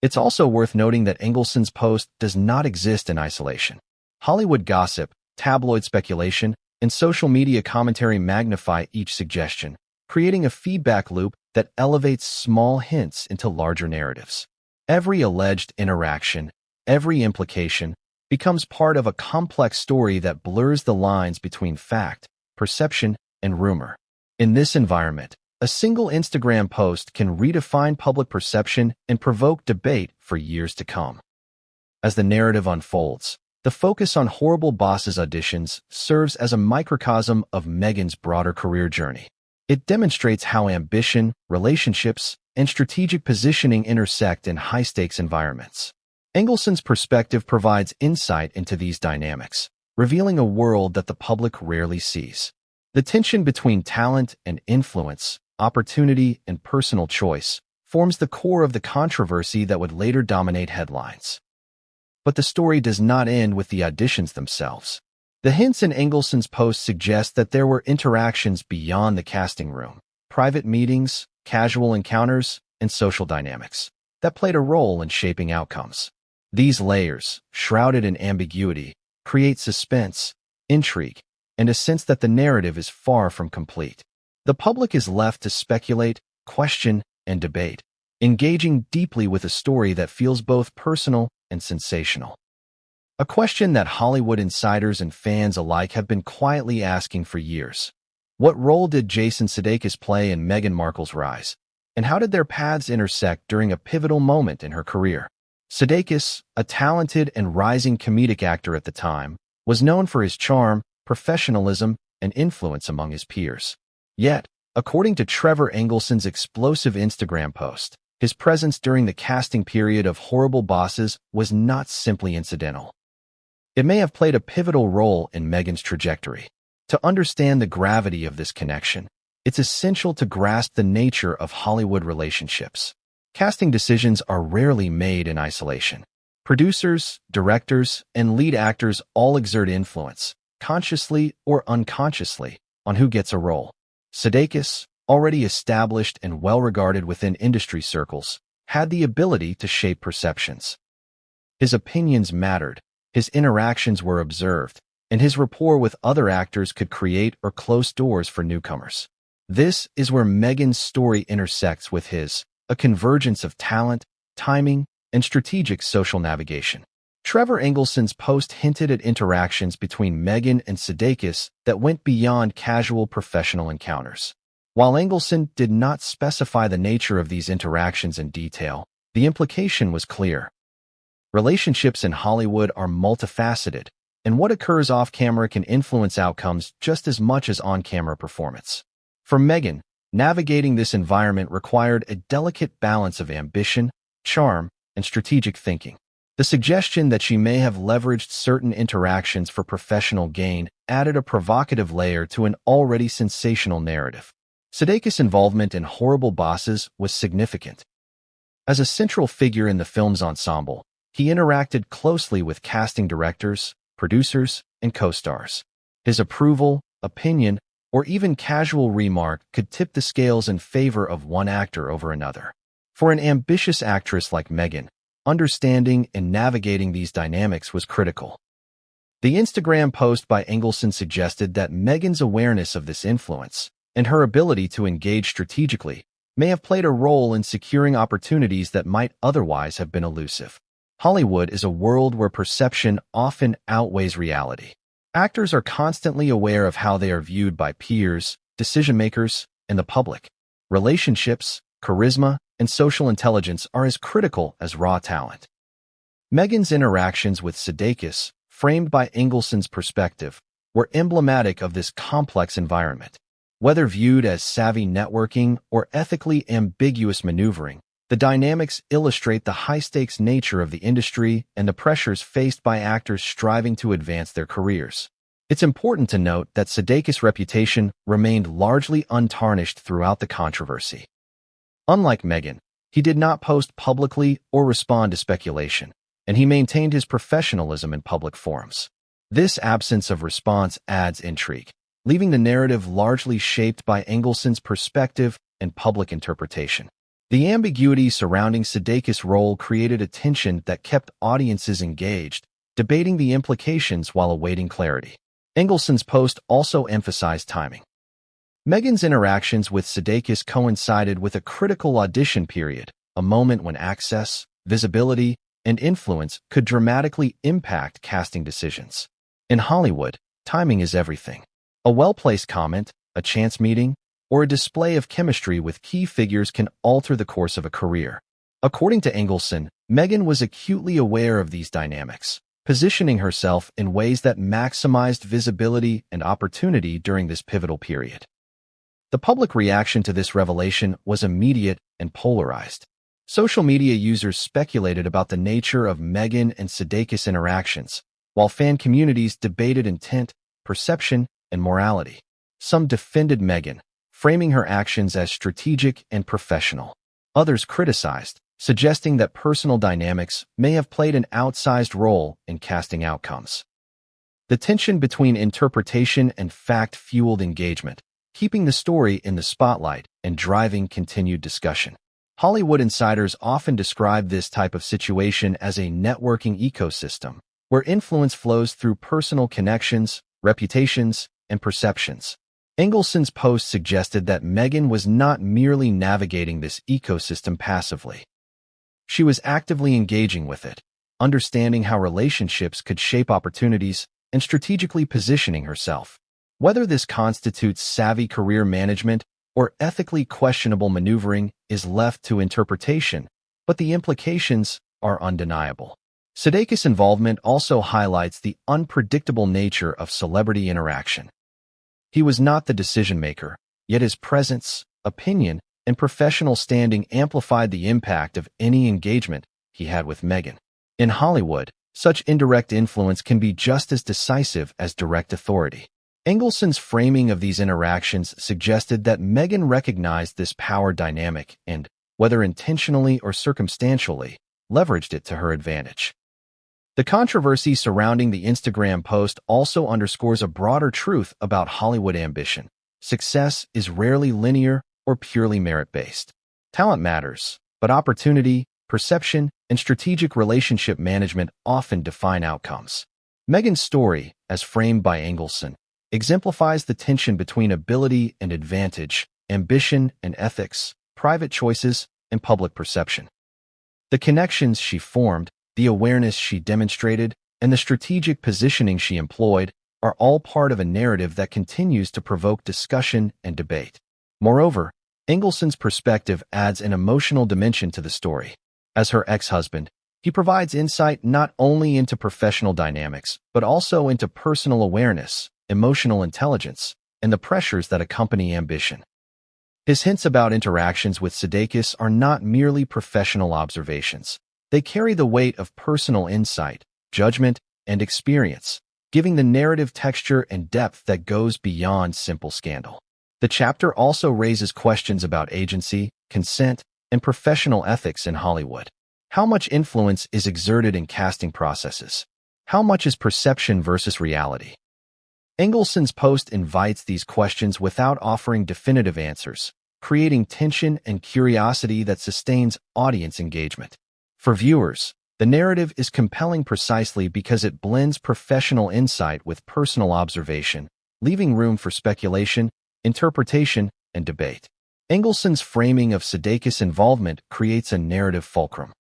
It's also worth noting that Engelson's post does not exist in isolation. Hollywood gossip, tabloid speculation, and social media commentary magnify each suggestion, creating a feedback loop that elevates small hints into larger narratives. Every alleged interaction, every implication, becomes part of a complex story that blurs the lines between fact, perception, and rumor. In this environment, a single Instagram post can redefine public perception and provoke debate for years to come. As the narrative unfolds, the focus on horrible bosses auditions serves as a microcosm of Meghan's broader career journey. It demonstrates how ambition, relationships, and strategic positioning intersect in high-stakes environments. Engelson's perspective provides insight into these dynamics, revealing a world that the public rarely sees. The tension between talent and influence, opportunity and personal choice, forms the core of the controversy that would later dominate headlines. But the story does not end with the auditions themselves. The hints in Engelson's post suggest that there were interactions beyond the casting room, private meetings, casual encounters, and social dynamics that played a role in shaping outcomes. These layers, shrouded in ambiguity, create suspense, intrigue, and a sense that the narrative is far from complete. The public is left to speculate, question, and debate, engaging deeply with a story that feels both personal and sensational. A question that Hollywood insiders and fans alike have been quietly asking for years. What role did Jason Sudeikis play in Meghan Markle's rise? And how did their paths intersect during a pivotal moment in her career? Sudeikis, a talented and rising comedic actor at the time, was known for his charm, professionalism, and influence among his peers. Yet, according to Trevor Engelson's explosive Instagram post, his presence during the casting period of Horrible Bosses was not simply incidental. It may have played a pivotal role in Meghan's trajectory. To understand the gravity of this connection, it's essential to grasp the nature of Hollywood relationships. Casting decisions are rarely made in isolation. Producers, directors, and lead actors all exert influence, consciously or unconsciously, on who gets a role. Sudeikis, already established and well-regarded within industry circles, had the ability to shape perceptions. His opinions mattered, his interactions were observed, and his rapport with other actors could create or close doors for newcomers. This is where Meghan's story intersects with his, a convergence of talent, timing, and strategic social navigation. Trevor Engelson's post hinted at interactions between Meghan and Sudeikis that went beyond casual professional encounters. While Engelson did not specify the nature of these interactions in detail, the implication was clear. Relationships in Hollywood are multifaceted, and what occurs off-camera can influence outcomes just as much as on-camera performance. For Meghan, navigating this environment required a delicate balance of ambition, charm, and strategic thinking. The suggestion that she may have leveraged certain interactions for professional gain added a provocative layer to an already sensational narrative. Sudeikis' involvement in Horrible Bosses was significant. As a central figure in the film's ensemble, he interacted closely with casting directors, producers, and co-stars. His approval, opinion, or even casual remark could tip the scales in favor of one actor over another. For an ambitious actress like Meghan, understanding and navigating these dynamics was critical. The Instagram post by Engelson suggested that Meghan's awareness of this influence and her ability to engage strategically may have played a role in securing opportunities that might otherwise have been elusive. Hollywood is a world where perception often outweighs reality. Actors are constantly aware of how they are viewed by peers, decision-makers, and the public. Relationships, charisma, and social intelligence are as critical as raw talent. Meghan's interactions with Sudeikis, framed by Engelson's perspective, were emblematic of this complex environment. Whether viewed as savvy networking or ethically ambiguous maneuvering, the dynamics illustrate the high-stakes nature of the industry and the pressures faced by actors striving to advance their careers. It's important to note that Sudeikis' reputation remained largely untarnished throughout the controversy. Unlike Meghan, he did not post publicly or respond to speculation, and he maintained his professionalism in public forums. This absence of response adds intrigue, leaving the narrative largely shaped by Engelson's perspective and public interpretation. The ambiguity surrounding Sudeikis' role created a tension that kept audiences engaged, debating the implications while awaiting clarity. Engelson's post also emphasized timing. Meghan's interactions with Sudeikis coincided with a critical audition period, a moment when access, visibility, and influence could dramatically impact casting decisions. In Hollywood, timing is everything. A well-placed comment, a chance meeting, or a display of chemistry with key figures can alter the course of a career. According to Engelson, Meghan was acutely aware of these dynamics, positioning herself in ways that maximized visibility and opportunity during this pivotal period. The public reaction to this revelation was immediate and polarized. Social media users speculated about the nature of Meghan and Sudeikis' interactions, while fan communities debated intent, perception, and morality. Some defended Meghan, framing her actions as strategic and professional. Others criticized, suggesting that personal dynamics may have played an outsized role in casting outcomes. The tension between interpretation and fact fueled engagement, keeping the story in the spotlight and driving continued discussion. Hollywood insiders often describe this type of situation as a networking ecosystem, where influence flows through personal connections, reputations, and perceptions. Engelson's post suggested that Meghan was not merely navigating this ecosystem passively. She was actively engaging with it, understanding how relationships could shape opportunities and strategically positioning herself. Whether this constitutes savvy career management or ethically questionable maneuvering is left to interpretation, but the implications are undeniable. Sudeikis' involvement also highlights the unpredictable nature of celebrity interaction. He was not the decision-maker, yet his presence, opinion, and professional standing amplified the impact of any engagement he had with Meghan. In Hollywood, such indirect influence can be just as decisive as direct authority. Engelson's framing of these interactions suggested that Meghan recognized this power dynamic and, whether intentionally or circumstantially, leveraged it to her advantage. The controversy surrounding the Instagram post also underscores a broader truth about Hollywood ambition. Success is rarely linear or purely merit-based. Talent matters, but opportunity, perception, and strategic relationship management often define outcomes. Meghan's story, as framed by Engelson, exemplifies the tension between ability and advantage, ambition and ethics, private choices and public perception. The connections she formed, the awareness she demonstrated, and the strategic positioning she employed are all part of a narrative that continues to provoke discussion and debate. Moreover, Engelson's perspective adds an emotional dimension to the story. As her ex-husband, he provides insight not only into professional dynamics, but also into personal awareness, emotional intelligence, and the pressures that accompany ambition. His hints about interactions with Sudeikis are not merely professional observations. They carry the weight of personal insight, judgment, and experience, giving the narrative texture and depth that goes beyond simple scandal. The chapter also raises questions about agency, consent, and professional ethics in Hollywood. How much influence is exerted in casting processes? How much is perception versus reality? Engelson's post invites these questions without offering definitive answers, creating tension and curiosity that sustains audience engagement. For viewers, the narrative is compelling precisely because it blends professional insight with personal observation, leaving room for speculation, interpretation, and debate. Engelson's framing of Sudeikis' involvement creates a narrative fulcrum.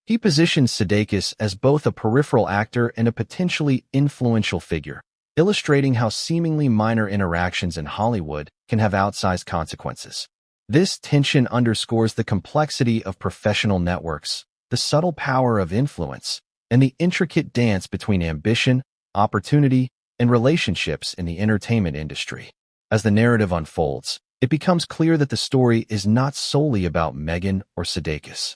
He positions Sudeikis as both a peripheral actor and a potentially influential figure, illustrating how seemingly minor interactions in Hollywood can have outsized consequences. This tension underscores the complexity of professional networks, the subtle power of influence, and the intricate dance between ambition, opportunity, and relationships in the entertainment industry. As the narrative unfolds, it becomes clear that the story is not solely about Meghan or Sudeikis.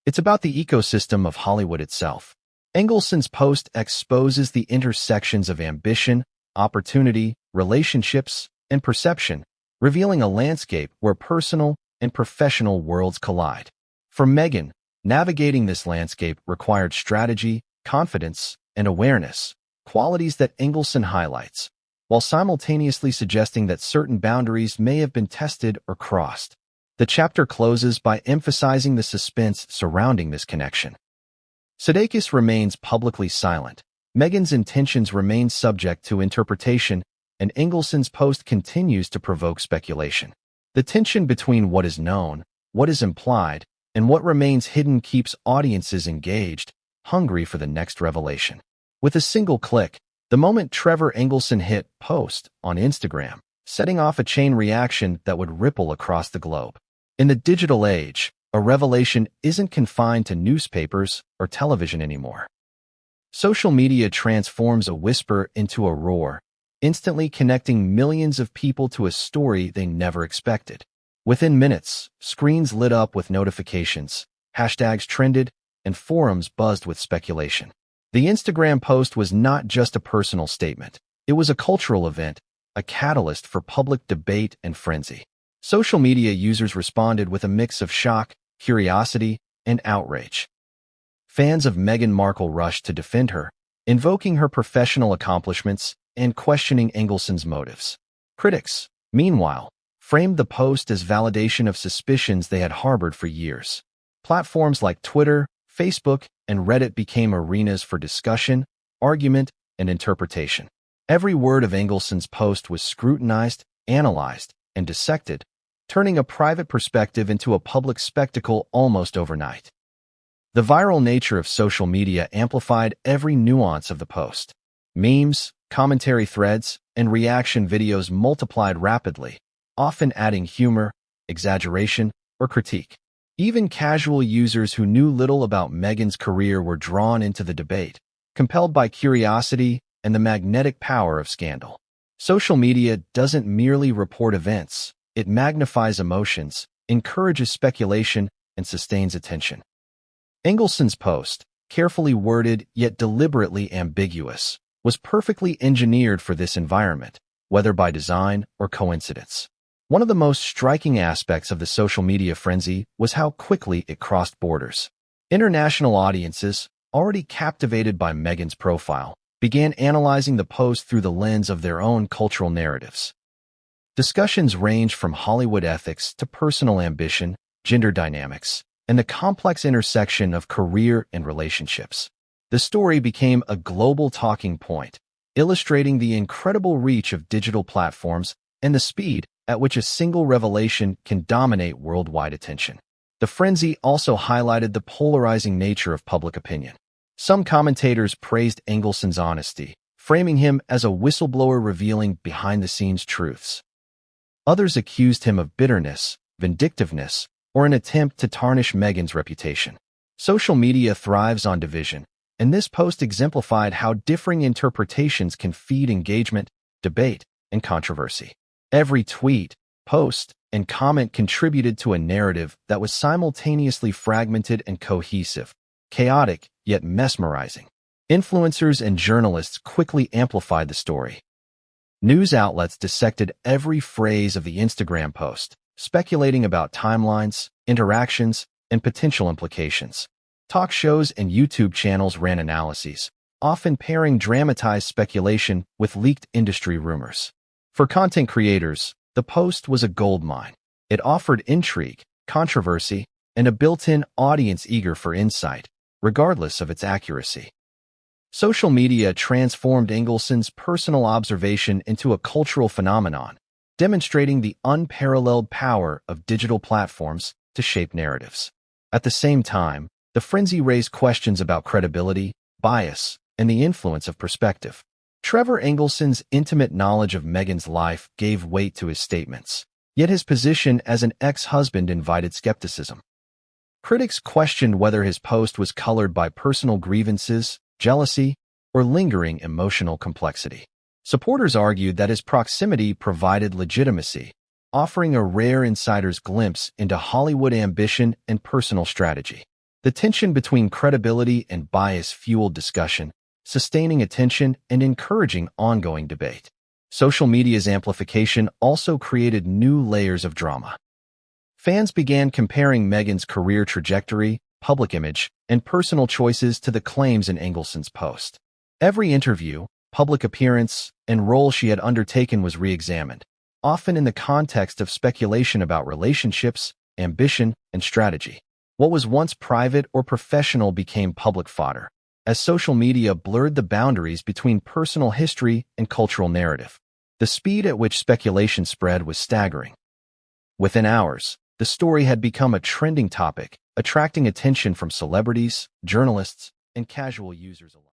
It's about the ecosystem of Hollywood itself. Engelson's post exposes the intersections of ambition, opportunity, relationships, and perception, revealing a landscape where personal and professional worlds collide. For Meghan, navigating this landscape required strategy, confidence, and awareness, qualities that Engelson highlights, while simultaneously suggesting that certain boundaries may have been tested or crossed. The chapter closes by emphasizing the suspense surrounding this connection. Sudeikis remains publicly silent, Meghan's intentions remain subject to interpretation, and Engelson's post continues to provoke speculation. The tension between what is known, what is implied, and what remains hidden keeps audiences engaged, hungry for the next revelation. With a single click, the moment Trevor Engelson hit post on Instagram, setting off a chain reaction that would ripple across the globe. In the digital age, a revelation isn't confined to newspapers or television anymore. Social media transforms a whisper into a roar, instantly connecting millions of people to a story they never expected. Within minutes, screens lit up with notifications, hashtags trended, and forums buzzed with speculation. The Instagram post was not just a personal statement. It was a cultural event, a catalyst for public debate and frenzy. Social media users responded with a mix of shock, curiosity, and outrage. Fans of Meghan Markle rushed to defend her, invoking her professional accomplishments and questioning Engelson's motives. Critics, meanwhile, framed the post as validation of suspicions they had harbored for years. Platforms like Twitter, Facebook, and Reddit became arenas for discussion, argument, and interpretation. Every word of Engelson's post was scrutinized, analyzed, and dissected, turning a private perspective into a public spectacle almost overnight. The viral nature of social media amplified every nuance of the post. Memes, commentary threads, and reaction videos multiplied rapidly, often adding humor, exaggeration, or critique. Even casual users who knew little about Meghan's career were drawn into the debate, compelled by curiosity and the magnetic power of scandal. Social media doesn't merely report events, it magnifies emotions, encourages speculation, and sustains attention. Engelson's post, carefully worded yet deliberately ambiguous, was perfectly engineered for this environment, whether by design or coincidence. One of the most striking aspects of the social media frenzy was how quickly it crossed borders. International audiences, already captivated by Meghan's profile, began analyzing the post through the lens of their own cultural narratives. Discussions ranged from Hollywood ethics to personal ambition, gender dynamics, and the complex intersection of career and relationships. The story became a global talking point, illustrating the incredible reach of digital platforms and the speed at which a single revelation can dominate worldwide attention. The frenzy also highlighted the polarizing nature of public opinion. Some commentators praised Engelson's honesty, framing him as a whistleblower revealing behind-the-scenes truths. Others accused him of bitterness, vindictiveness, or an attempt to tarnish Meghan's reputation. Social media thrives on division, and this post exemplified how differing interpretations can feed engagement, debate, and controversy. Every tweet, post, and comment contributed to a narrative that was simultaneously fragmented and cohesive, chaotic yet mesmerizing. Influencers and journalists quickly amplified the story. News outlets dissected every phrase of the Instagram post, speculating about timelines, interactions, and potential implications. Talk shows and YouTube channels ran analyses, often pairing dramatized speculation with leaked industry rumors. For content creators, the post was a goldmine. It offered intrigue, controversy, and a built-in audience eager for insight, regardless of its accuracy. Social media transformed Engelson's personal observation into a cultural phenomenon, demonstrating the unparalleled power of digital platforms to shape narratives. At the same time, the frenzy raised questions about credibility, bias, and the influence of perspective. Trevor Engelson's intimate knowledge of Meghan's life gave weight to his statements, yet his position as an ex-husband invited skepticism. Critics questioned whether his post was colored by personal grievances, jealousy, or lingering emotional complexity. Supporters argued that his proximity provided legitimacy, offering a rare insider's glimpse into Hollywood ambition and personal strategy. The tension between credibility and bias fueled discussion, sustaining attention and encouraging ongoing debate. Social media's amplification also created new layers of drama. Fans began comparing Meghan's career trajectory, public image, and personal choices to the claims in Engelson's post. Every interview, public appearance, and role she had undertaken was re-examined, often in the context of speculation about relationships, ambition, and strategy. What was once private or professional became public fodder, as social media blurred the boundaries between personal history and cultural narrative. The speed at which speculation spread was staggering. Within hours, the story had become a trending topic, attracting attention from celebrities, journalists, and casual users alike.